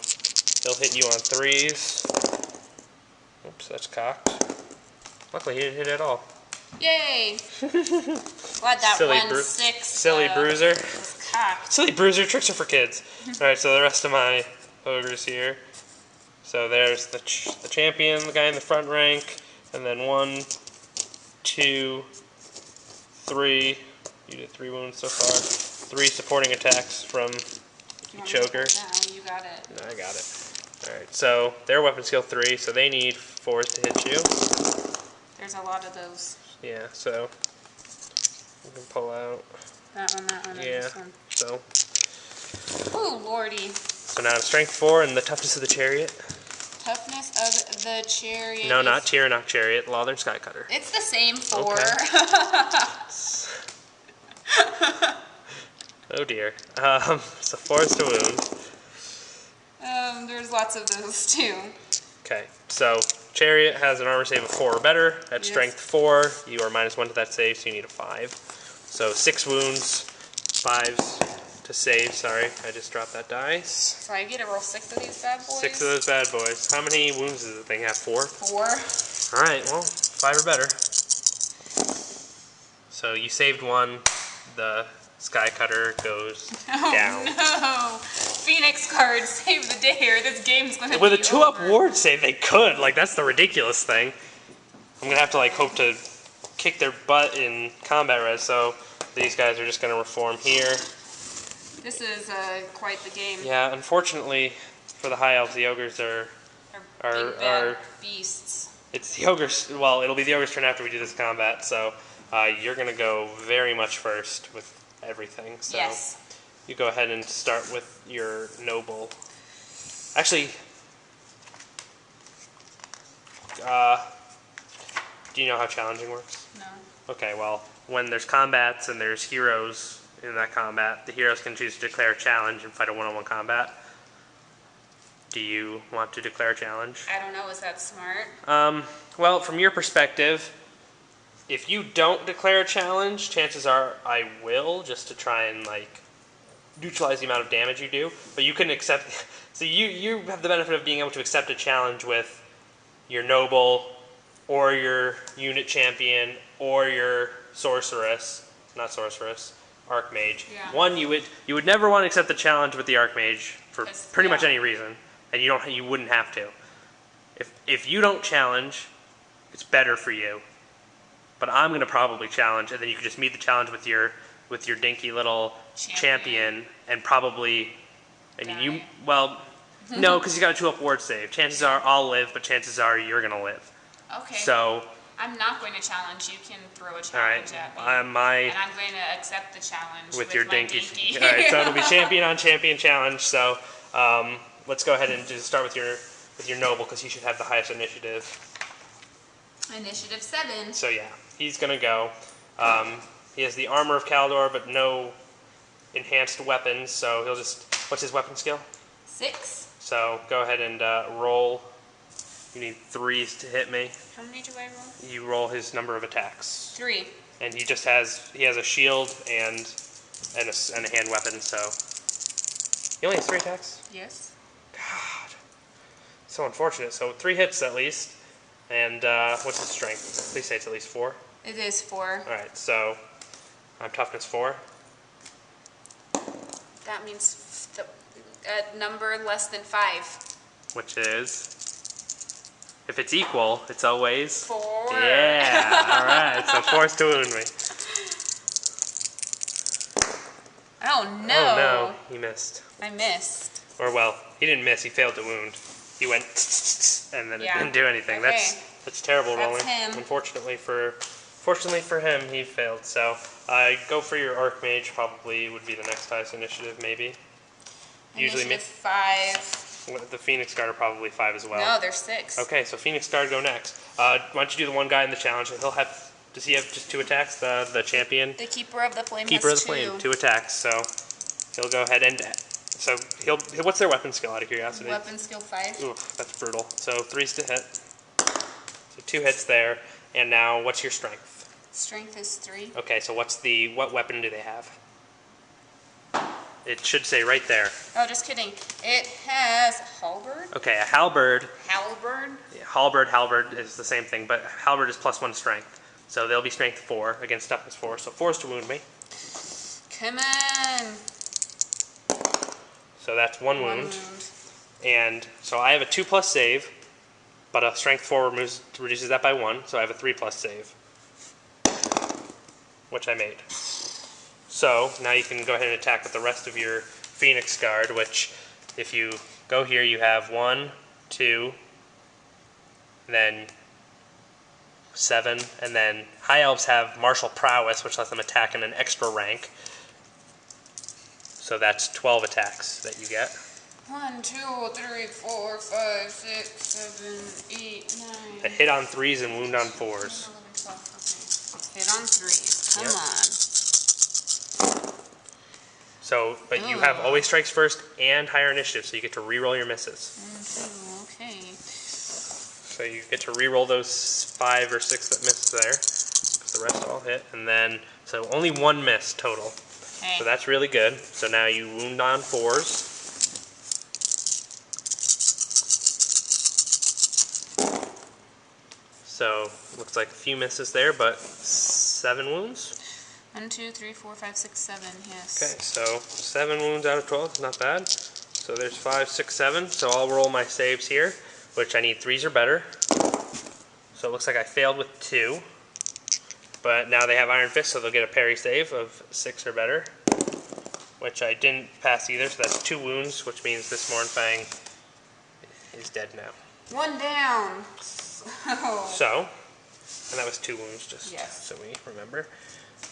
he'll hit you on 3s. Oops, that's cocked. Luckily he didn't hit at all. Yay! Glad that Silly 1/6 silly bruiser. was cocked. Silly bruiser tricks are for kids. Alright, so the rest of my ogres here. So there's the champion, the guy in the front rank, and then 1, 2, 3. You did 3 wounds so far. 3 supporting attacks from each ogre. No, you got it. No, I got it. Alright, so their weapon skill 3, so they need 4s to hit you. There's a lot of those. Yeah, so you can pull out. That one, and this one. So Ooh, lordy. so now strength 4 and the toughness of the chariot. Toughness of the chariot. No, is- not Tyrannoch chariot, Northern Skycutter. It's the same 4. Okay. Oh dear. So 4's to wound. There's lots of those too. Okay, so chariot has an armor save of 4 or better. At strength 4, you are -1 to that save, so you need a 5. So 6 wounds, 5s to save. Sorry, I just dropped that dice. So I get to roll 6 of these bad boys? 6 of those bad boys. How many wounds does the thing have? 4? 4. Alright, well, 5 or better. So you saved 1. The Skycutter goes down. No! Phoenix cards save the day, or this game's gonna With be a 2-up over. ward save, they could. Like, that's the ridiculous thing. I'm gonna have to, like, hope to kick their butt in combat res, so these guys are just gonna reform here. This is quite the game. Yeah, unfortunately for the High Elves, the Ogres are Big bad beasts. it's the Ogres, well, it'll be the Ogres' turn after we do this combat, so you're gonna go very much first with everything, so Yes. you go ahead and start with your noble. Actually, do you know how challenging works? No. Okay, well, when there's combats and there's heroes in that combat, the heroes can choose to declare a challenge and fight a one-on-one combat. Do you want to declare a challenge? I don't know, is that smart? Well, from your perspective, if you don't declare a challenge, chances are I will, just to try and, like, neutralize the amount of damage you do. But you can accept, so you have the benefit of being able to accept a challenge with your noble, or your unit champion, or your sorceress, not sorceress, archmage. Yeah. One, you would never want to accept the challenge with the archmage for pretty much yeah. any reason, and you wouldn't have to. If you don't challenge, it's better for you. But I'm gonna probably challenge, and then you can just meet the challenge with your dinky little champion and probably, Die. no, because you got a 2-up ward save. Chances are I'll live, but chances are you're gonna live. Okay. So, I'm not going to challenge. You can throw a all right, challenge at me. And I'm going to accept the challenge with with your my dinky. dinky. All right, so it'll be champion on champion challenge. So let's go ahead and just start with your with your noble, because he should have the highest initiative. Initiative 7. So yeah, he's gonna go. He has the armor of Kaldor, but no enhanced weapons, so he'll just... What's his weapon skill? 6. So go ahead and roll. You need 3s to hit me. How many do I roll? You roll his number of attacks. 3. And he just has... He has a shield and a hand weapon, so... He only has 3 attacks? Yes. God. So unfortunate. So 3 hits at least. And what's his strength? Please say it's at least 4. It is 4. Alright, so I'm toughness 4. That means a number less than 5. Which is... If it's equal, it's always... 4. Yeah, alright. So forced to wound me. Oh no. Oh no, he missed. I missed. Or well, he didn't miss, he failed to wound. He went and then it didn't do anything. Okay. That's terrible rolling. Him. Fortunately for him, he failed. So go for your Archmage, probably would be the next highest initiative, maybe. Initiative 5. The Phoenix Guard are probably 5 as well. No, they're 6. Okay, so Phoenix Guard go next. Why don't you do the one guy in the challenge? He'll have... Does he have just 2 attacks? The champion? The Keeper of the Flame Keeper has of the 2. Flame, 2 attacks. So he'll go ahead and... So what's their weapon skill, out of curiosity? Weapon skill 5. Oof, that's brutal. So 3s to hit. So 2 hits there. And now, what's your strength? Strength is 3. Okay, so what weapon do they have? It should say right there. Oh, just kidding. It has halberd. Okay, a halberd. Halberd? Yeah, halberd is the same thing, but halberd is +1 strength. So they'll be strength 4 against toughness 4. So 4 is to wound me. Come on. So that's 1 wound. And so I have a 2+ save, but a strength 4 reduces that by 1. So I have a 3+ save, which I made. So now you can go ahead and attack with the rest of your Phoenix Guard, which if you go here, you have 1, 2, then 7, and then High Elves have Martial Prowess, which lets them attack in an extra rank. So that's 12 attacks that you get. 1, 2, 3, 4, 5, 6, 7, 8, 9. A hit on 3s and wound on 4s. 11, 12. Okay. Hit on 3s. Come on. So, but you have always strikes first and higher initiative, so you get to re-roll your misses. 1, 2, okay. So you get to re-roll those 5 or 6 that missed there, because the rest all hit, and then, so only 1 miss total. Okay. So that's really good. So now you wound on 4s. So, looks like a few misses there, but 7 wounds. 1, 2, 3, 4, 5, 6, 7, yes. Okay, so 7 wounds out of 12 is not bad. So there's 5, 6, 7. So I'll roll my saves here, which I need 3s or better. So it looks like I failed with 2. But now they have Iron Fist, so they'll get a parry save of 6 or better, which I didn't pass either. So that's 2 wounds, which means this Mournfang is dead now. 1 down. So, and that was 2 wounds, just Yes. so we remember.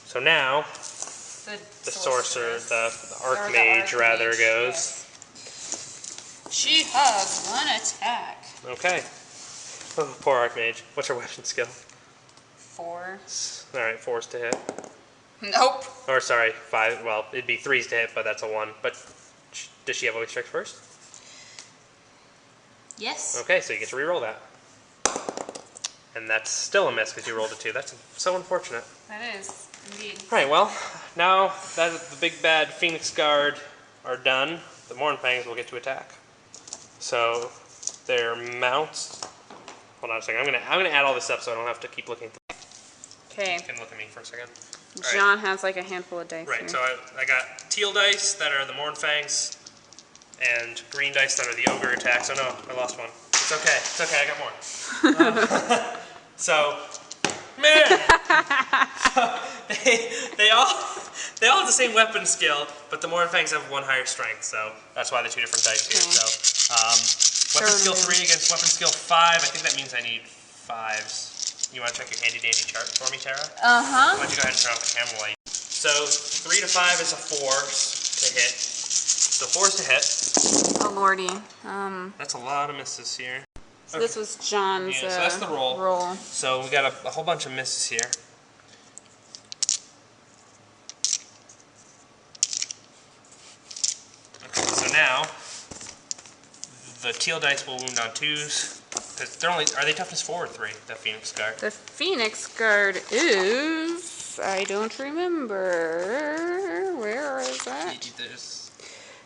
So now, the sorcerer, the Archmage rather, goes. Yes. She has 1 attack. Okay. Oh, poor Archmage. What's her weapon skill? 4. Alright, 4s to hit. Nope. Or sorry, 5. Well, it'd be 3s to hit, but that's a 1. But does she have always strike first? Yes. Okay, so you get to re-roll that. And that's still a miss because you rolled a 2. That's so unfortunate. That is, indeed. Alright, well, now that the big bad Phoenix Guard are done, the Mournfangs will get to attack. So their mounts. Hold on a second. I'm gonna add all this up so I don't have to keep looking. Okay. You can look at me for a second. John has like a handful of dice. Right, here. so I got teal dice that are the Mournfangs, and green dice that are the Ogre attacks. Oh no, I lost one. It's okay, I got more. So, man! they all have the same weapon skill, but the Mournfangs have 1 higher strength, so that's why the 2 different dice here. So, weapon skill 3 against weapon skill 5. I think that means I need 5s. You want to check your handy dandy chart for me, Tara? Uh-huh. Why don't you go ahead and turn off the camera while you... So 3 to 5 is a 4 to hit. So 4 is to hit. Oh lordy. That's a lot of misses here. So this was John's so that's the roll. roll. So we got a whole bunch of misses here. Okay, so now the teal dice will wound on 2s. Because they're only, are they toughness 4 or 3, the Phoenix Guard? The Phoenix Guard is, I don't remember. Where is that? There's...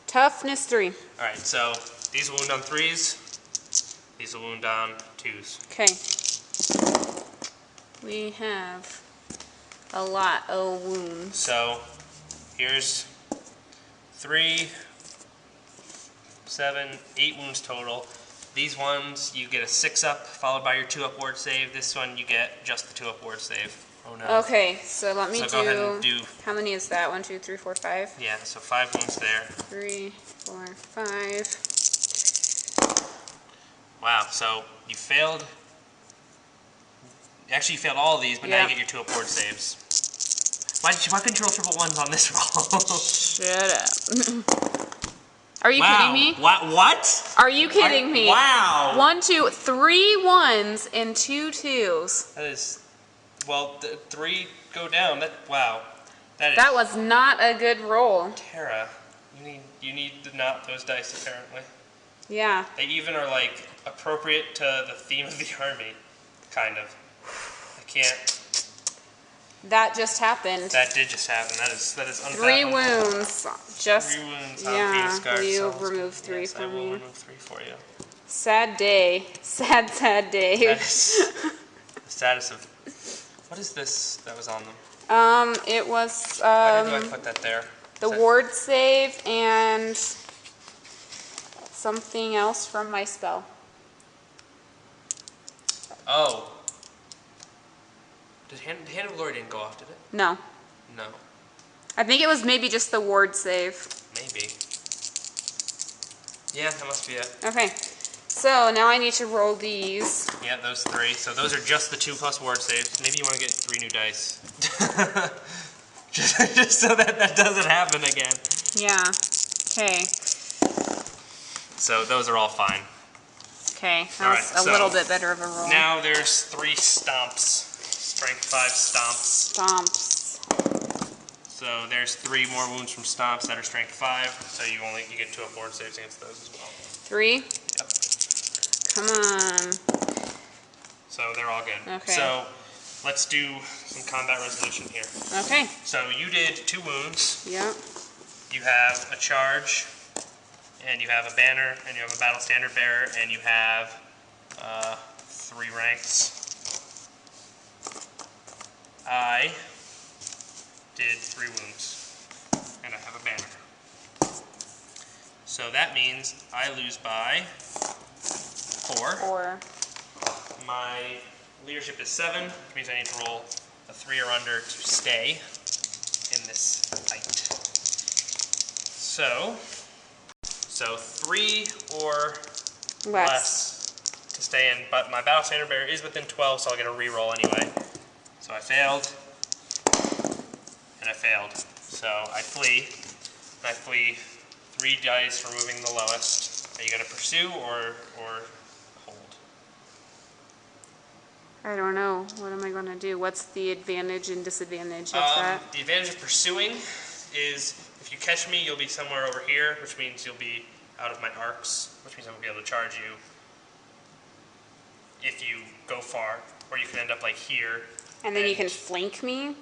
Toughness 3. Alright, so these will wound on 3s. These will wound on 2s. Okay. We have a lot of wounds. So here's 3, 7, 8 wounds total. These ones you get a 6-up followed by your 2-up ward save. This one you get just the 2-up ward save. Oh no. Okay, so let me go ahead and do. How many is that? 1, 2, 3, 4, 5? Yeah, so 5 wounds there. 3, 4, 5. Wow, so you failed. Actually, you failed all of these, but now you get your 2-up ward saves. Why couldn't you roll triple 1s on this roll? Shut up. Are you kidding me? What? Are you kidding me? Wow. 1, 2, 3 1s and 2 2s. That is, well, 3 go down. Wow. That was not a good roll. Tara, you need to knot those dice apparently. Yeah. They even are like appropriate to the theme of the army, kind of. I can't. That just happened. That did just happen. That is unfathomable. 3 wounds. Just 3 wounds on yeah. Phoenix Guard. Will you So remove 3 yes, for I will me? remove 3 for you. Sad day. Sad day. That is the status of. What is this that was on them? It was Why did I put that there? the ward save and something else from my spell. Oh. The Hand of Glory didn't go off, did it? No. No. I think it was maybe just the ward save. Maybe. Yeah, that must be it. Okay. So now I need to roll these. Yeah, those 3. So those are just the 2+ ward saves. Maybe you want to get 3 new dice. just so that doesn't happen again. Yeah. Okay. So those are all fine. Okay. That was a little bit better of a roll. Now there's 3 stomps. Strength 5 stomps. Stomps. So there's 3 more wounds from stomps that are strength 5. So you get 2-up ward saves against those as well. 3? Yep. Come on. So they're all good. Okay. So let's do some combat resolution here. Okay. So you did 2 wounds. Yep. You have a charge, and you have a banner, and you have a battle standard bearer, and you have 3 ranks. I did 3 wounds, and I have a banner. So that means I lose by 4. 4. My leadership is 7, which means I need to roll a 3 or under to stay in this fight. So 3 or less to stay in, but my battle standard bearer is within 12, so I'll get a reroll anyway. So I failed, and I failed. So I flee, and I flee 3 dice, removing the lowest. Are you going to pursue or hold? I don't know. What am I going to do? What's the advantage and disadvantage of that? The advantage of pursuing is if you catch me, you'll be somewhere over here, which means you'll be out of my arcs, which means I won't be able to charge you if you go far, or you can end up like here. And then you can flank me?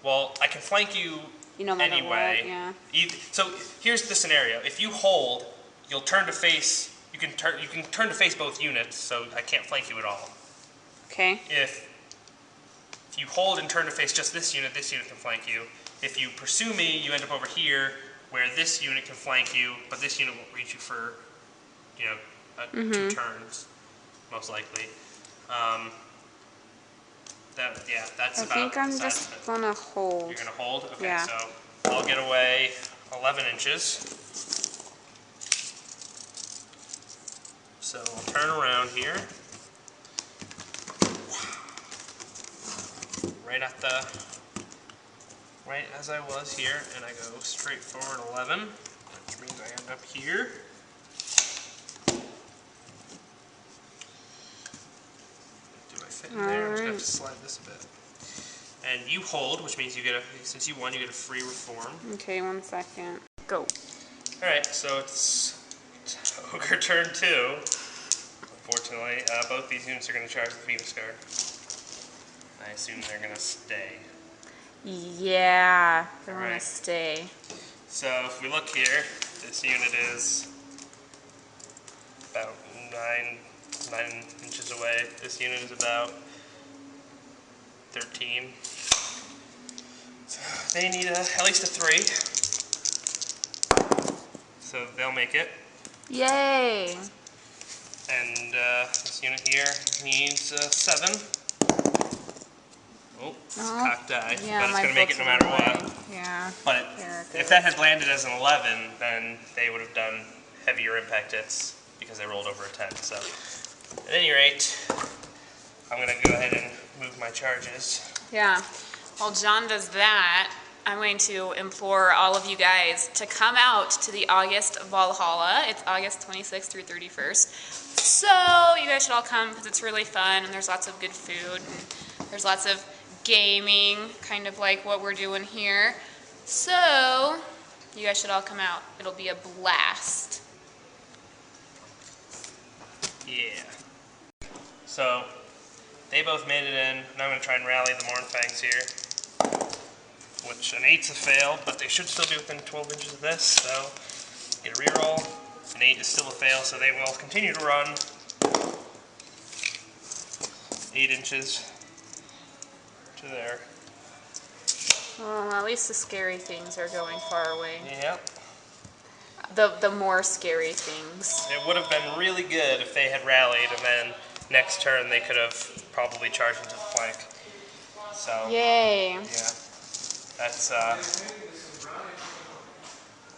Well, I can flank you no matter anyway. What, yeah. So here's the scenario: if you hold, you'll turn to face. You can turn to face both units, so I can't flank you at all. Okay. If you hold and turn to face just this unit can flank you. If you pursue me, you end up over here, where this unit can flank you, but this unit won't reach you for, 2 turns, most likely. That's I about think I'm the size just of it. gonna hold. You're gonna hold? Okay, Yeah. so I'll get away 11 inches. So I'll turn around here. Right as I was here, and I go straight forward 11. which means I end up here. Do I fit in there? I'm just gonna have to slide this a bit. And you hold, which means you get since you won, you get a free reform. Okay, 1 second. Go. Alright, so it's Ogre turn 2. Unfortunately, both these units are going to charge the Phoenix Guard. I assume they're going to stay. Yeah, they're going to stay. So if we look here, this unit is about 9 inches away. This unit is about 13. So they need at least a 3. So they'll make it. Yay! And this unit here needs 7. Oh, it's cocked die, yeah, but it's going to make it no matter what. Yeah. But if that had landed as an 11, then they would have done heavier impact hits because they rolled over a 10. So, at any rate, I'm going to go ahead and move my charges. Yeah. While John does that, I'm going to implore all of you guys to come out to the August Valhalla. It's August 26th through 31st. So you guys should all come because it's really fun and there's lots of good food and there's lots of gaming, kind of like what we're doing here. So you guys should all come out. It'll be a blast. Yeah. So they both made it in, and I'm going to try and rally the Mournfangs here. Which an 8's a fail, but they should still be within 12 inches of this, so get a reroll. An 8 is still a fail, so they will continue to run 8 inches to there. Well, at least the scary things are going far away. Yep. The more scary things. It would have been really good if they had rallied, and then next turn they could have probably charged into the flank. So, yay. yeah. That's,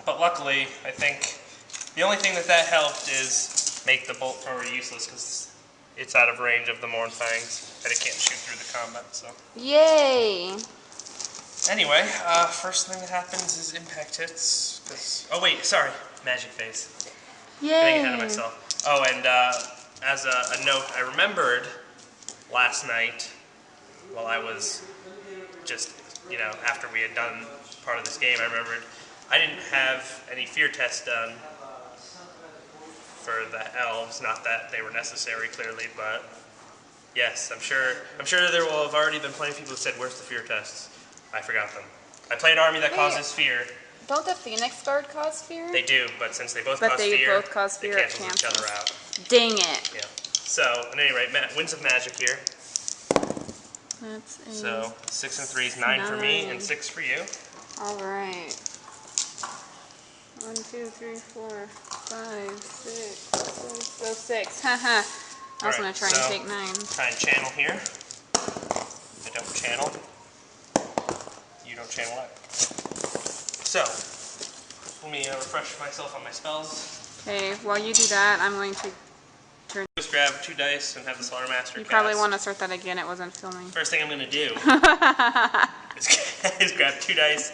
but luckily, I think the only thing that helped is make the bolt thrower useless because it's out of range of the Mournfangs and it can't shoot through the combat, so. Yay! Anyway, first thing that happens is impact hits. Oh wait, sorry, magic phase. Yay! Getting ahead of myself. Oh, and as a note, I remembered last night while I was just, you know, after we had done part of this game, I remembered I didn't have any fear tests done for the elves. Not that they were necessary, clearly, but yes, I'm sure there will have already been plenty of people who said, "Where's the fear tests?" I forgot them. I play an army that causes fear. Don't the Phoenix Guard cause fear? They do, but since they both cause fear, they cancel each other out. Dang it. Yeah. So, at any rate, winds of magic here. That's a So 6 and 3 is 9 for me and 6 for you. All right. 1, 2, 3, 4, 5, 6. So 6. Haha. I was going to try and take 9. Try and channel here. I don't channel. You don't channel either. So, let me refresh myself on my spells. Okay, while you do that, I'm going to turn. Just grab 2 dice and have the Slaughtermaster You cast. probably want to start that again. It wasn't filming. First thing I'm going to do is grab 2 dice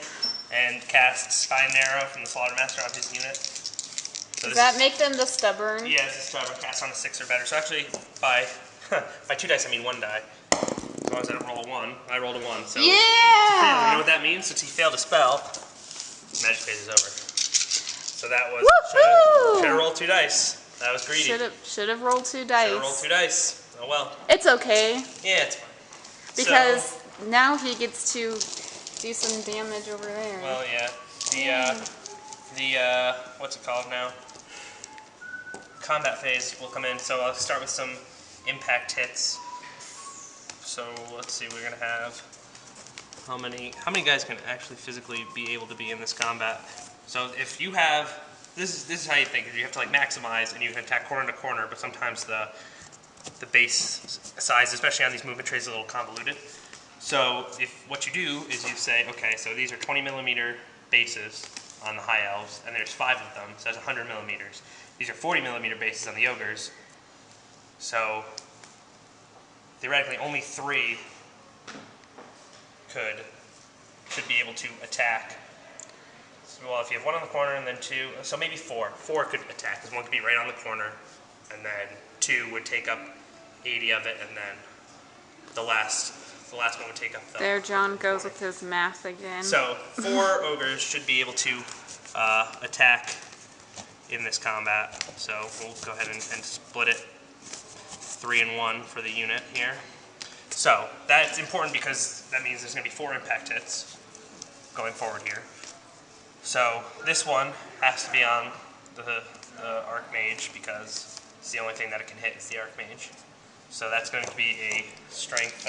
and cast Spine and Arrow from the Slaughtermaster on his unit. So Does that make them the stubborn? Yeah, it's a stubborn cast on a 6 or better. So actually, by 2 dice, I mean 1 die. As long as I don't roll a 1, I rolled a 1. So yeah! You know what that means? Since he failed a spell, magic phase is over. So that was should have rolled 2 dice. That was greedy. Should have rolled 2 dice. Should have rolled 2 dice. Oh well. It's okay. Yeah, it's fine. Because now he gets to do some damage over there. Well, yeah. The what's it called now? Combat phase will come in. So I'll start with some impact hits. So let's see. We're gonna have how many guys can actually physically be able to be in this combat? So if you have this is how you think. You have to like maximize, and you can attack corner to corner. But sometimes the base size, especially on these movement trays, is a little convoluted. So if what you do is you say, okay, so these are 20 millimeter bases on the High Elves, and there's 5 of them, so that's 100 millimeters. These are 40 millimeter bases on the Ogres. So theoretically, only 3 should be able to attack. well, if you have one on the corner and then two, so maybe four. Four could attack, because one could be right on the corner, and then two would take up 80 of it, and then the last one would take up the... There John goes with his math again. So 4 ogres should be able to attack in this combat. So we'll go ahead and split it 3 and 1 for the unit here. So that's important because that means there's going to be 4 impact hits going forward here. So this one has to be on the Archmage because it's the only thing that it can hit is the Archmage. So that's going to be a strength.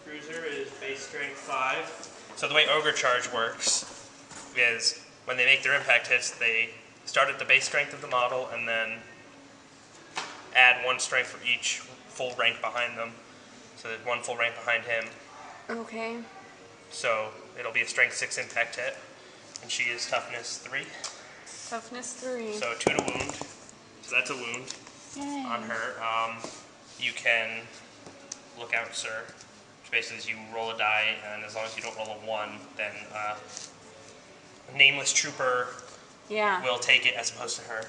Cruiser is base strength 5. So the way Ogre Charge works is when they make their impact hits, they start at the base strength of the model and then add 1 strength for each full rank behind them. So there's 1 full rank behind him. Okay. So it'll be a strength 6 impact hit, and she is toughness 3. Toughness 3. So 2 to wound. So that's a wound. Yay. On her. You can look out, sir. Which basically is you roll a die, and as long as you don't roll a 1, then a nameless trooper will take it as opposed to her.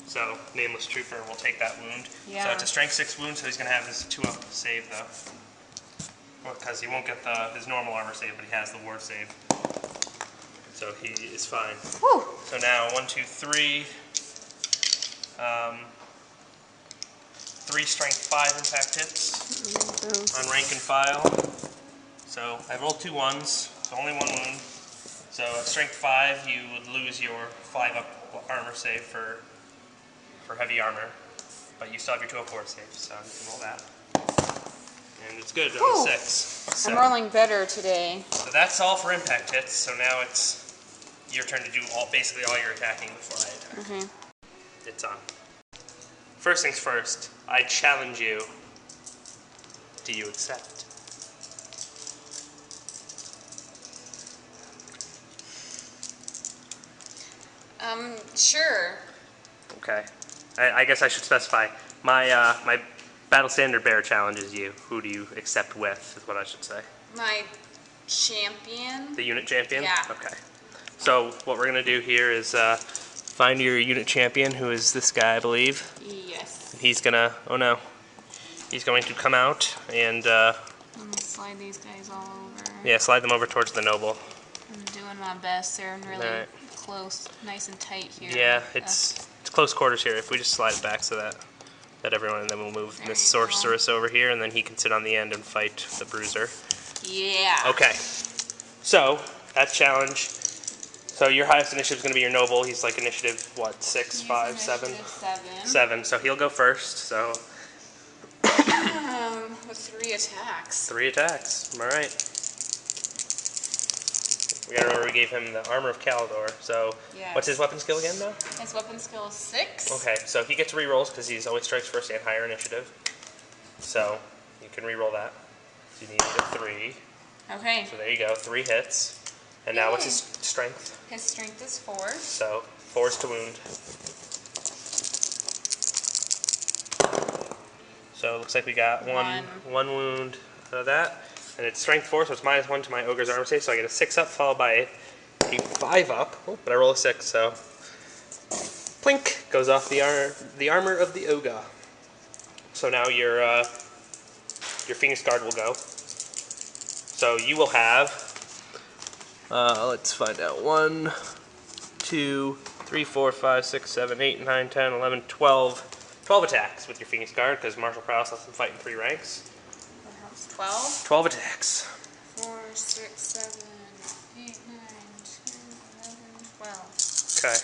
So nameless trooper will take that wound. Yeah. So it's a strength 6 wound, so he's going to have his 2-up save though. Because he won't get his normal armor save, but he has the ward save. So he is fine. Whew. So now 1, 2, 3. 3 strength 5 impact hits on rank and file. So I rolled 2 1s, so only 1 wound. So at strength 5, you would lose your 5-up armor save for heavy armor, but you still have your 204 save, so you can roll that. And it's good on a 6. So, I'm rolling better today. so that's all for impact hits. So now it's your turn to do basically all your attacking before I attack. Okay. It's on. First things first, I challenge you. Do you accept? Sure. Okay. I guess I should specify. My Battle Standard Bear challenges you. Who do you accept with, is what I should say. My champion. The unit champion? Yeah. Okay. So what we're going to do here is find your unit champion, who is this guy, I believe. Yes. He's going to, oh no. He's going to come out and, I'm going to slide these guys all over. yeah, slide them over towards the noble. I'm doing my best. They're really Alright. close, nice and tight here. Yeah, it's close quarters here. If we just slide it back so that everyone, and then we'll move There this you go. sorceress over here, and then he can sit on the end and fight the bruiser. Yeah. Okay, so that's challenge. So your highest initiative is going to be your noble. He's like initiative, what, 6, 5, 7? 7. 7, so he'll go first, so With 3 attacks. 3 attacks, alright. We gotta remember we gave him the Armor of Caldor, so Yes. what's his weapon skill again now? His weapon skill is 6. Okay, so he gets rerolls because he's always strikes first and higher initiative. So you can reroll that. So you need a 3. Okay. So there you go, 3 hits. And now what's Yay. his strength? His strength is 4. So 4's to wound. So it looks like we got one wound out of that. And it's strength 4, so it's -1 to my ogre's armor save. So I get a 6-up followed by a 5-up. Oh, but I roll a 6, so plink goes off the armor of the ogre. So now your Phoenix Guard will go. So you will have, let's find out, 1, 2, 3, 4, 5, 6, 7, 8, 9, 10, 11, 12. 12 attacks with your Phoenix Guard, because martial prowess lets them fight in 3 ranks. Perhaps 12. 12 attacks. 4, 6, 7, 8, 9, 10, 11, 12. Okay.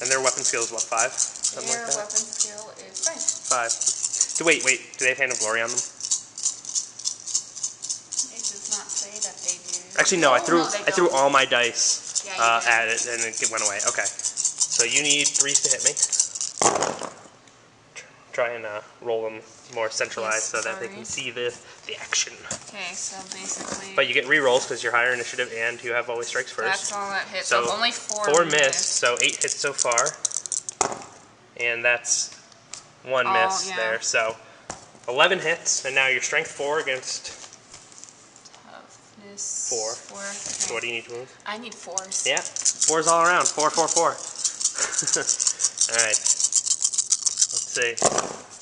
And their weapon skill is what, 5? Something Their like that? weapon skill is 5. 5. Wait, do they have Hand of Glory on them? It does not say that they do. Actually, no, I threw they threw don't. all my dice Yeah, you did. at it, and it went away. Okay. So you need 3s to hit me. Try and roll them more centralized so that they can see the action. Okay, so basically. But you get rerolls because you're higher initiative and you have always strikes first. That's all that hits. So So only 4. 4 missed, so 8 hits so far. And that's 1 miss yeah. there. So 11 hits, and now your strength 4 against Minus 4. 4. So what do you need to move? I need 4s. Yeah, 4s all around. 4, 4, 4. Alright. Let's see.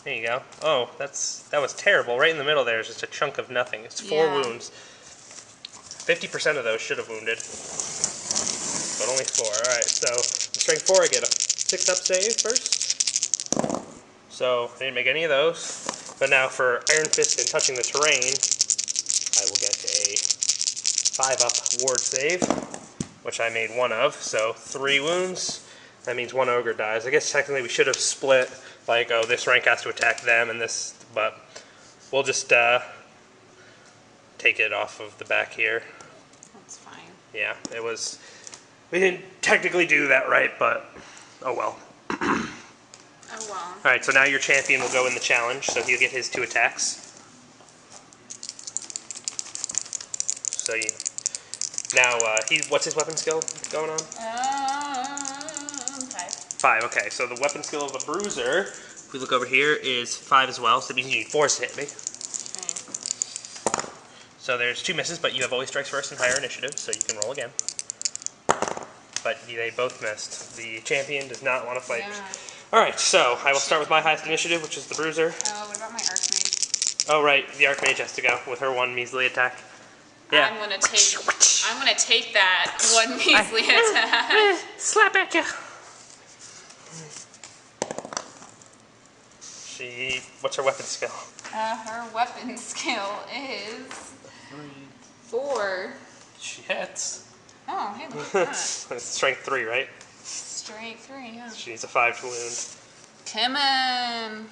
There you go. Oh, that was terrible. Right in the middle there is just a chunk of nothing. It's 4 wounds. 50% of those should have wounded. But only 4. Alright, so strength 4, I get a 6 up save first. So I didn't make any of those. But now for Iron Fist and touching the terrain, I will get a 5 up ward save, which I made 1 of. So 3 wounds. That means 1 ogre dies. I guess technically we should have split, like, oh, this rank has to attack them and this, but we'll just take it off of the back here. That's fine. Yeah, it was, we didn't technically do that right, but oh well. Oh well. Alright, so now your champion will go in the challenge, so he'll get his 2 attacks. So you, now, what's his weapon skill going on? 5. 5, okay, so the weapon skill of a bruiser, if we look over here, is 5 as well, so that means you need 4s to hit me. Okay. So there's 2 misses, but you have always strikes first and higher initiative, so you can roll again. But they both missed. The champion does not want to fight. Yeah. Alright, so I will start with my highest initiative, which is the bruiser. Oh, what about my Archmage? Oh right, the Archmage has to go with her 1 measly attack. Yeah. I'm gonna take that 1 measly attack. Slap at you. What's her weapon skill? Her weapon skill is 4. She hits. Oh, hey, look at that. Strength 3, right? Strength 3, yeah. She needs a 5 to wound. Come on.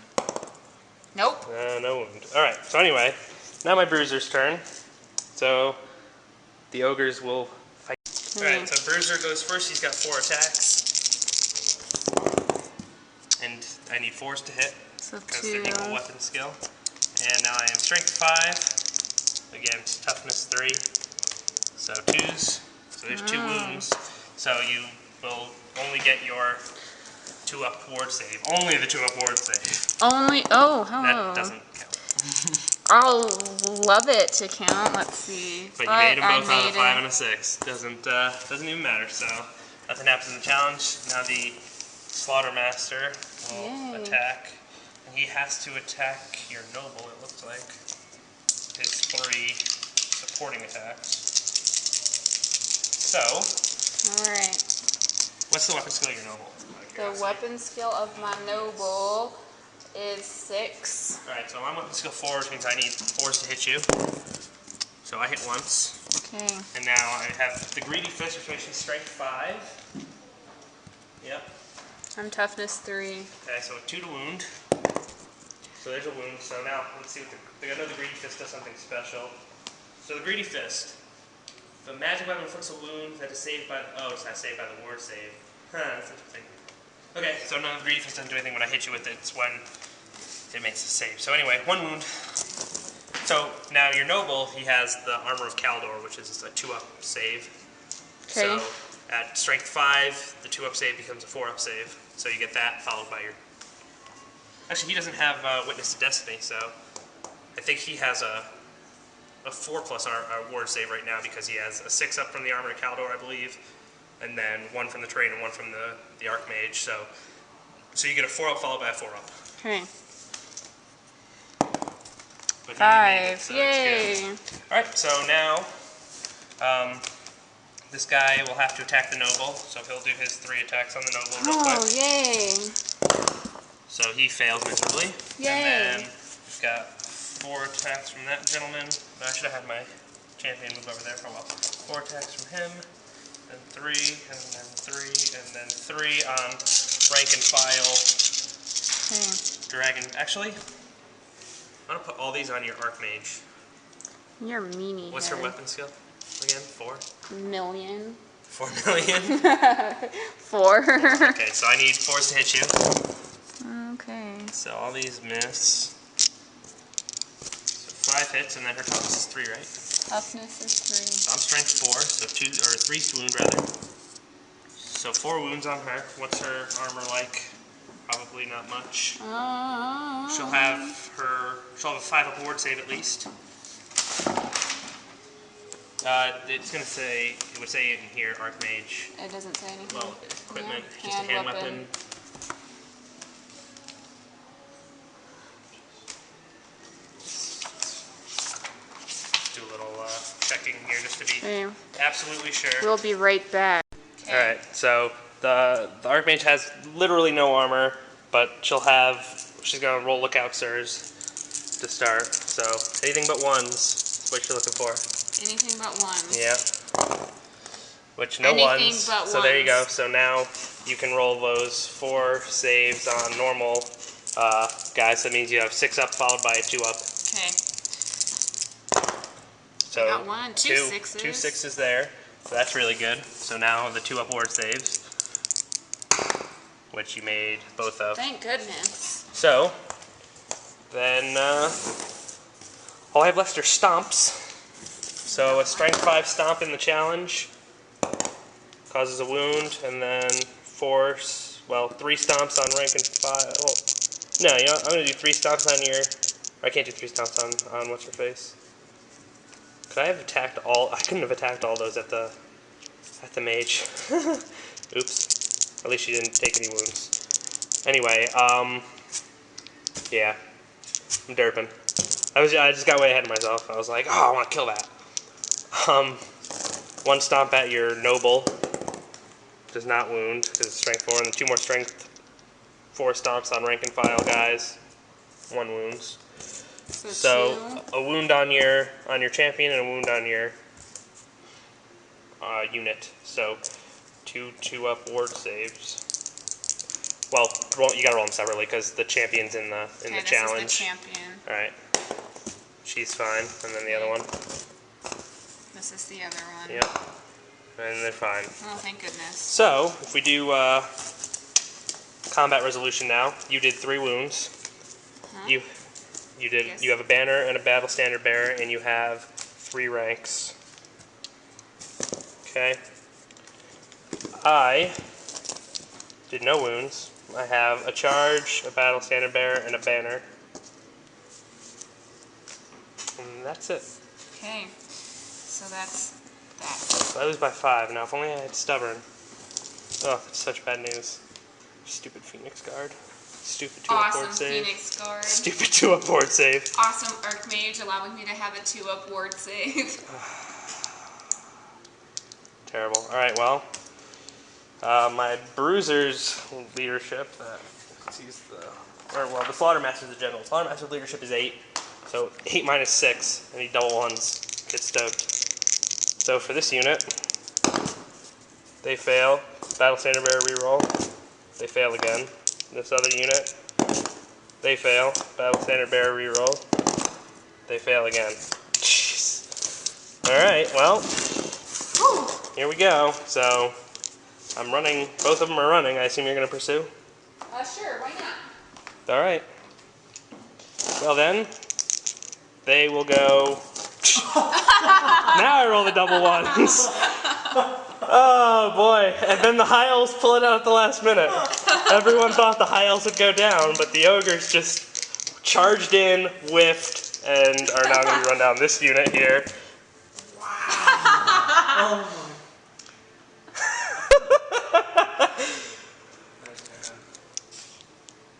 Nope. No wound. Alright, so anyway, now my bruiser's turn. So the ogres will fight. Alright, so bruiser goes first. He's got 4 attacks. And I need 4s to hit. So because 2. they're equal weapon skill. And now I am strength 5. Again, toughness 3. So 2s. So there's 2 wounds. So you will only get your 2 up ward save. Only the 2 up ward save. Only, oh, hello. That doesn't count. I'll love it to count. Let's see. But you made them both on a 5 and a 6. Doesn't even matter. So nothing happens in the challenge. Now the Slaughtermaster will attack. And he has to attack your noble, it looks like. His 3 supporting attacks. So, alright. What's the weapon skill of your noble? The weapon skill of my noble is 6. Alright, so my weapon skill 4, which means I need 4s to hit you. So I hit once. Okay. And now I have the Greedy Fist, which makes me strength 5. Yep. I'm toughness 3. Okay, so 2 to wound. So there's a wound. So now, let's see what I know the Greedy Fist does something special. So the Greedy Fist. If a magic weapon inflicts a wound that is saved by, it's not saved by the ward save. That's interesting. Okay, so no, the Greedy Fist doesn't do anything when I hit you with it. It's when it makes a save. So anyway, 1 wound. So now your noble, he has the Armor of Kaldor, which is a 2-up save. Okay. So at strength 5, the 2-up save becomes a 4-up save. So you get that followed by your... Actually, he doesn't have Witness to Destiny, so I think he has a 4+ ward save right now because he has a 6 up from the Armor of Kaldor, I believe, and then 1 from the terrain and 1 from the Archmage. So you get a 4-up followed by a 4-up. Okay. But 5. So yay! Alright, so now this guy will have to attack the noble, so he'll do his 3 attacks on the noble real quick. Oh, yay! So he fails miserably. Yay! And then we've got 4 attacks from that gentleman. I should have had my champion move over there for a while. 4 attacks from him, then 3, and then 3, and then 3 on rank and file dragon. Actually, I'm going to put all these on your Archmage. You're a meanie. What's her weapon skill? Again, 4? Million. 4 million? 4. Okay, so I need 4s to hit you. Okay. So all these miss. So 5 hits, and then her toughness is 3, right? Toughness is 3. So I'm strength 4, so 3 to wound rather. So 4 wounds on her. What's her armor like? Probably not much. She'll have a 5-up ward save at least. It's gonna say, it would say in here, Archmage. It doesn't say anything. Well, equipment, Yeah. just a hand weapon. Do a little checking here just to be absolutely sure. We'll be right back. Okay. Alright, so the Archmage has literally no armor, but she's gonna roll Lookout Sirs to start. So anything but ones is what you're looking for. Anything but ones. Yeah. Which no Anything ones. but so there you go. ones. So now you can roll those 4 saves on normal guys. That means you have 6 up followed by a 2 up. Okay. So I got 1, 2 sixes. 2 6s there. So that's really good. So now the 2 up ward saves, which you made both of. Thank goodness. So then all I have left are stomps. So a strength 5 stomp in the challenge causes a wound, and then 3 stomps on rank and 5. Well, no, you know, I'm gonna do 3 stomps on your. I can't do 3 stomps on what's her face. Could I have attacked all? I couldn't have attacked all those at the mage. Oops. At least she didn't take any wounds. Anyway, yeah, I'm derping. I just got way ahead of myself. I was like, oh, I want to kill that. 1 stomp at your noble does not wound because it's strength 4, and then 2 more strength 4 stomps on rank and file guys. 1 wounds. So a wound on your champion and a wound on your unit. So 2 up ward saves. Well, you gotta roll them separately because the champion's in the challenge. This is the champion. All right. She's fine, and then the other one. This is the other one. Yep. And they're fine. Oh, thank goodness. So if we do combat resolution now, you did 3 wounds. Huh? You did. Yes. You have a banner and a battle standard bearer, and you have 3 ranks. Okay. I did no wounds. I have a charge, a battle standard bearer, and a banner. And that's it. Okay. So that's that. So I lose by 5. Now, if only I had stubborn. Oh, that's such bad news. Stupid Phoenix Guard. Stupid 2 up ward Awesome save. Phoenix Guard. Stupid 2 up ward save. Awesome Archmage allowing me to have a 2 up ward save. Terrible. Alright, well. My Bruiser's leadership, the Slaughtermaster's the general. Slaughtermaster's leadership is 8. So 8 minus 6. I need double 1s. Get stoked. So for this unit, they fail. Battle Standard Bearer reroll. They fail again. This other unit, they fail. Battle Standard Bearer reroll. They fail again. Jeez. Alright, well, here we go. So I'm running, both of them are running. I assume you're going to pursue? Sure, why not? Alright. Well then, they will go. Now I roll the double 1s. Oh boy. And then the High Elves pull it out at the last minute. Everyone thought the High Elves would go down, but the Ogres just charged in, whiffed, and are now going to run down this unit here. Wow.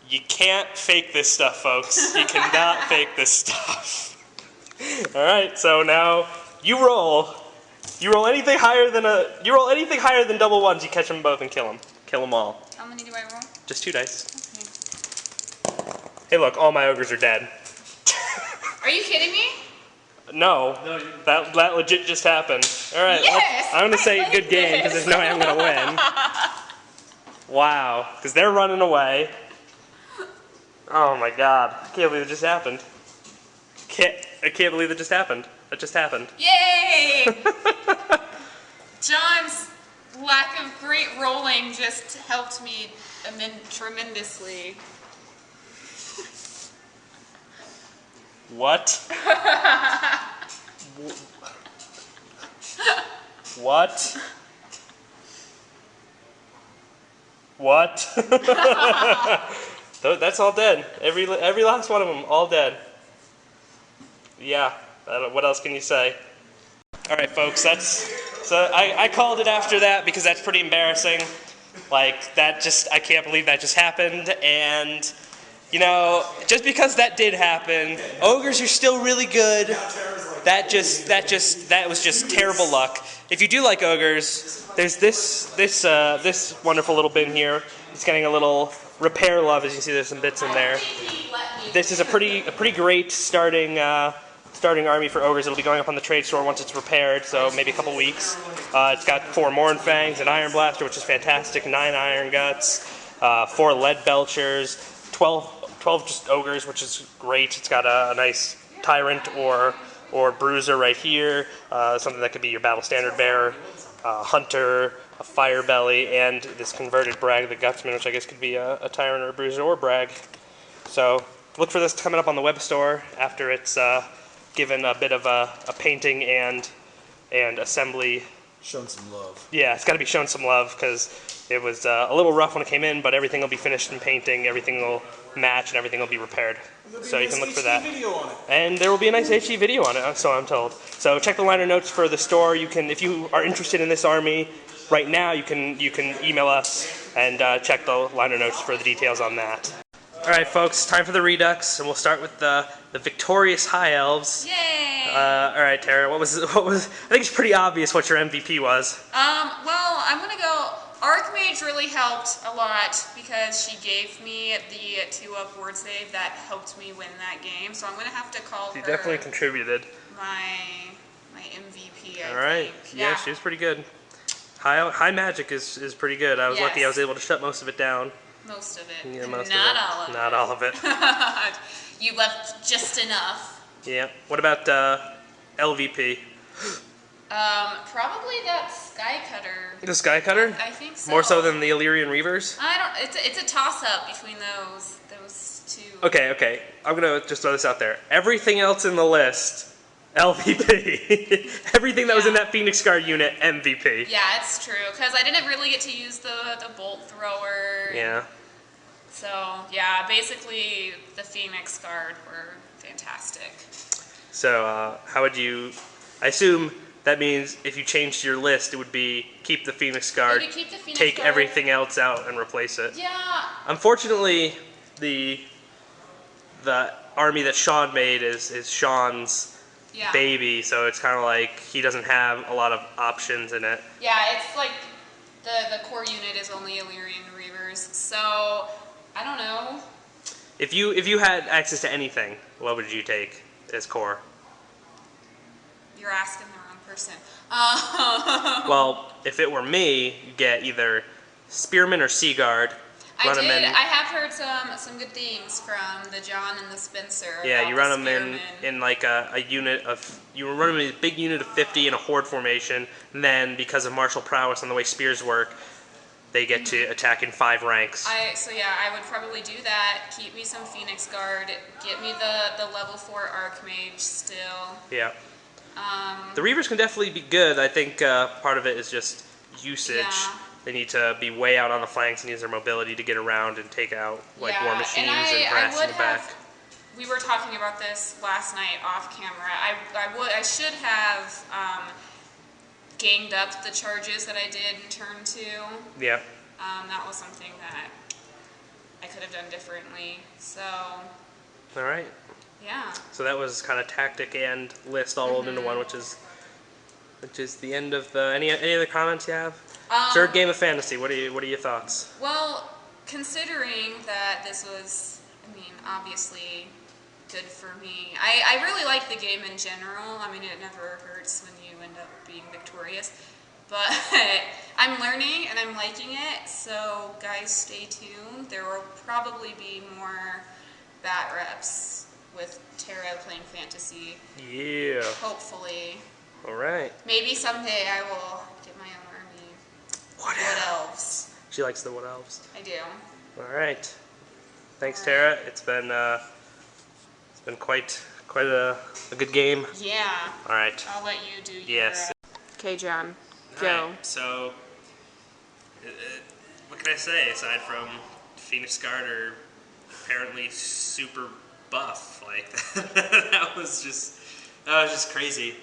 You can't fake this stuff, folks. You cannot fake this stuff. Alright, so now you roll. You roll anything higher than double 1s, you catch them both and kill them. Kill them all. How many do I roll? Just 2 dice. Okay. Hey look, all my ogres are dead. Are you kidding me? No, that legit just happened. Alright, yes, I'm gonna say good game because there's no way I'm gonna win. Wow, because they're running away. Oh my god, I can't believe it just happened. I can't believe it just happened. It just happened. Yay! John's lack of great rolling just helped me tremendously. What? What? What? That's all dead. Every last one of them, all dead. Yeah. What else can you say? All right, folks. So I called it after that because that's pretty embarrassing. Like I can't believe that just happened. And you know, just because that did happen, ogres are still really good. That was just terrible luck. If you do like ogres, there's this wonderful little bin here. It's getting a little repair love, as you see. There's some bits in there. This is a pretty great starting army for ogres. It'll be going up on the trade store once it's repaired, so maybe a couple weeks. It's got 4 Morn Fangs, an Iron Blaster, which is fantastic, 9 Iron Guts, 4 Lead Belchers, 12 just ogres, which is great. It's got a nice Tyrant or Bruiser right here, something that could be your Battle Standard Bearer, Hunter, a Fire Belly, and this converted Brag the Gutsman, which I guess could be a Tyrant or a Bruiser or Brag. So look for this coming up on the web store after it's given a bit of a painting and assembly. Shown some love. Yeah, it's got to be shown some love because it was a little rough when it came in, but everything will be finished in painting, everything will match, and everything will be repaired. So you can look for that. Video on it. And there will be a nice HD video on it, so I'm told. So check the liner notes for the store. You can, if you are interested in this army right now, you can email us and check the liner notes for the details on that. All right, folks, time for the Redux, and we'll start with the victorious High Elves. Yay! All right, Tara, what was? I think it's pretty obvious what your MVP was. Well, I'm gonna go. Archmage really helped a lot because she gave me the 2-up ward save that helped me win that game. So I'm gonna have to call her. She definitely contributed. My MVP. All right, yeah, she was pretty good. High magic is pretty good. I was lucky I was able to shut most of it down. Most of it. Yeah, most Not of it. all of it. Not all of it. You left just enough. Yeah. What about LVP? Probably that Sky Cutter. The Sky Cutter? I think so. More so than the Illyrian Reavers? I don't. It's a toss-up between those two. Okay. I'm gonna just throw this out there. Everything else in the list, LVP. Everything that was in that Phoenix Guard unit, MVP. Yeah, it's true. Because I didn't really get to use the bolt thrower. Yeah. So yeah, basically the Phoenix Guard were fantastic. So how would you? I assume that means if you changed your list, it would be keep the Phoenix Guard, Keep the Phoenix take Guard. everything else out, and replace it. Yeah. Unfortunately, the army that Sean made is Sean's baby, so it's kind of like he doesn't have a lot of options in it. Yeah, it's like the core unit is only Illyrian Reavers, so I don't know. If you had access to anything, what would you take as core? You're asking the wrong person. Well, if it were me, you get either Spearman or Sea Guard. I have heard some good things from the John and the Spencer. Yeah, you run them Spearman. in like a unit of, you run them in a big unit of 50 in a horde formation, and then because of martial prowess and the way spears work, they get to attack in 5 ranks. So yeah, I would probably do that. Keep me some Phoenix Guard. Get me the level 4 Archmage still. Yeah. The Reavers can definitely be good. I think part of it is just usage. Yeah. They need to be way out on the flanks and use their mobility to get around and take out like war machines and brass in the back. We were talking about this last night off camera. I should have ganged up the charges that I did in turn 2. Yeah. That was something that I could have done differently. So. All right. Yeah. So that was kind of tactic and list all rolled into one, which is the end of the. Any other comments you have? Third game of fantasy. What are your thoughts? Well, considering that this was, obviously good for me. I really like the game in general. It never hurts when you end up being victorious. But I'm learning and I'm liking it. So guys, stay tuned. There will probably be more bat reps with Tara playing fantasy. Yeah. Hopefully. All right. Maybe someday I will get my own army. Wood Elves. She likes the Wood Elves. I do. All right. Thanks, Tara. It's been quite a good game. Yeah. All right. I'll let you do your. Yes. Okay, John. Go. All right. So, what can I say aside from Phoenix Guard are apparently super buff? Like that was just crazy.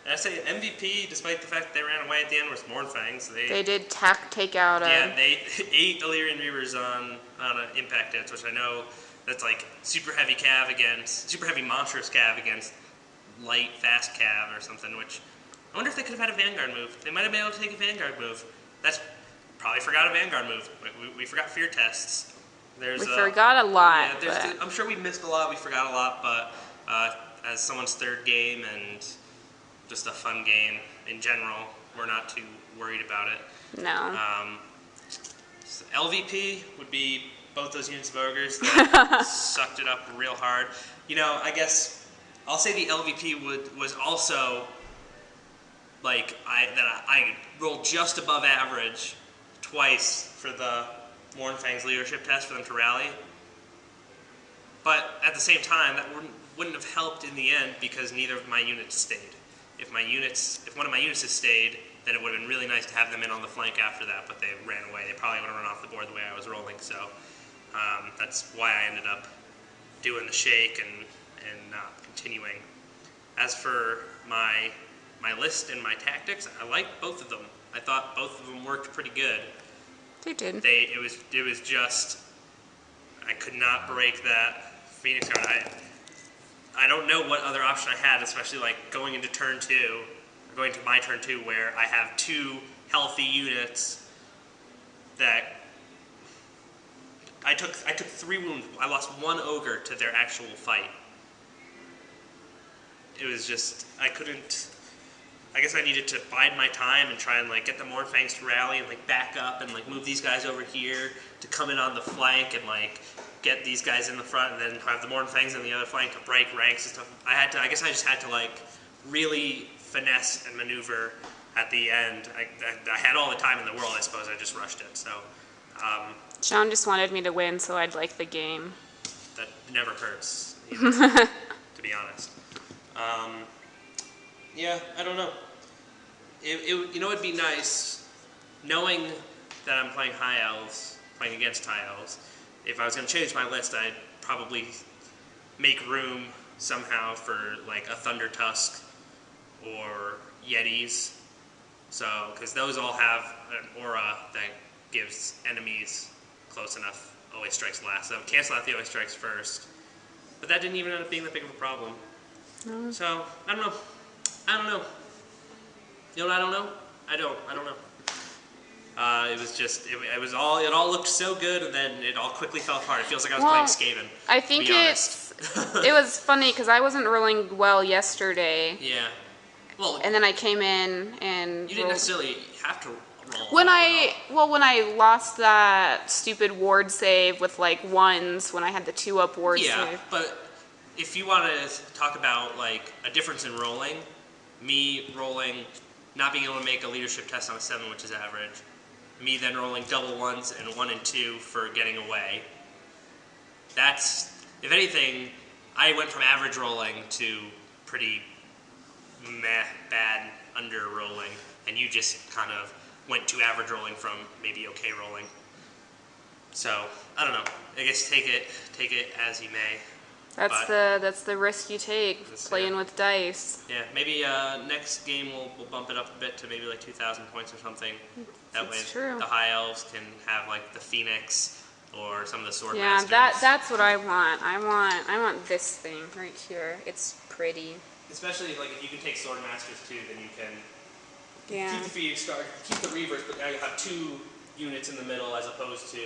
And I say MVP, despite the fact that they ran away at the end, was Mournfangs. They did take out a... Yeah, they 8 Illyrian Reavers on impact hits, which I know that's like super heavy monstrous cav against light fast cav or something, which I wonder if they could have had a Vanguard move. They might have been able to take a Vanguard move. That's probably forgot a Vanguard move. We forgot fear tests. We forgot a lot. Yeah, I'm sure we missed a lot, we forgot a lot, but as someone's third game and just a fun game in general, we're not too worried about it. No. So LVP would be both those units of Ogres that sucked it up real hard. You know, I guess I'll say the LVP was also like I rolled just above average twice for the Mournfang's leadership test for them to rally. But at the same time, that wouldn't have helped in the end because neither of my units stayed. If one of my units had stayed, then it would have been really nice to have them in on the flank after that, but they ran away. They probably would have run off the board the way I was rolling, so that's why I ended up doing the shake and not continuing. As for my list and my tactics, I liked both of them. I thought both of them worked pretty good. They did. It was just, I could not break that Phoenix card. I don't know what other option I had, especially like going into turn 2, or going to my turn 2, where I have 2 healthy units that I took 3 wounds. I lost 1 Ogre to their actual fight. It was just, I guess I needed to bide my time and try and like get the Mournfangs to rally and like back up and like move these guys over here to come in on the flank and like get these guys in the front and then have the Mournfangs on the other flank to break ranks and stuff. I guess I just had to like really finesse and maneuver at the end. I had all the time in the world, I suppose. I just rushed it. So Sean just wanted me to win, so I'd like the game. That never hurts, to be honest. Yeah, I don't know. It'd be nice knowing that I'm playing High Elves, playing against High Elves. If I was going to change my list, I'd probably make room somehow for like a Thunder Tusk or Yetis. So, because those all have an aura that gives enemies close enough always strikes last. So cancel out the always strikes first. But that didn't even end up being that big of a problem. No. So, I don't know. You know what I don't know? I don't know. It was just, it all looked so good, and then it all quickly fell apart. It feels like I was playing Skaven. I think it was funny because I wasn't rolling well yesterday. Yeah. Well, and then I came in and you didn't necessarily have to roll. When I lost that stupid ward save with like ones when I had the 2-up ward save. Yeah, but if you want to talk about like a difference in rolling, me rolling, not being able to make a leadership test on a 7, which is average, me then rolling double 1s and 1 and 2 for getting away. That's, if anything, I went from average rolling to pretty bad under rolling, and you just kind of went to average rolling from maybe okay rolling. So I don't know. I guess take it as you may. That's the risk you take, playing with dice. Yeah, maybe next game we'll bump it up a bit to maybe like 2,000 points or something. That way the High Elves can have like the Phoenix or some of the Sword Masters. Yeah, that's what I want. I want this thing right here. It's pretty. Especially like if you can take Sword Masters too, then you can keep the Phoenix Guard, keep the Reavers, but now you have 2 units in the middle as opposed to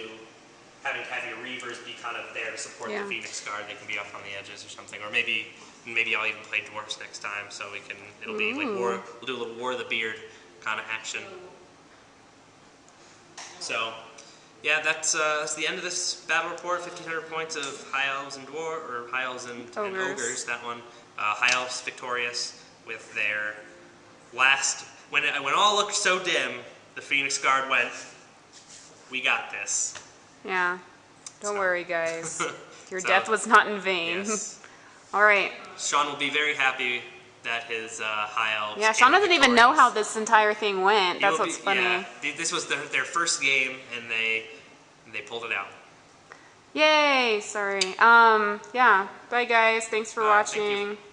having your Reavers be kind of there to support the Phoenix Guard. They can be off on the edges or something, or maybe I'll even play Dwarfs next time, so it'll be like we'll do a little War of the Beard kind of action. So yeah, that's the end of this battle report. 1,500 points of High Elves and High Elves and Ogres. That one. High Elves victorious with their last. When all looked so dim, the Phoenix Guard went, "We got this." Yeah. Don't worry, guys. Your death was not in vain. Yes. All right. Sean will be very happy that his High Elves. Yeah, Sean doesn't even know how this entire thing went. That's what's funny. Yeah, this was their first game, and they pulled it out. Yay! Sorry. Yeah. Bye, guys. Thanks for watching. Thank you.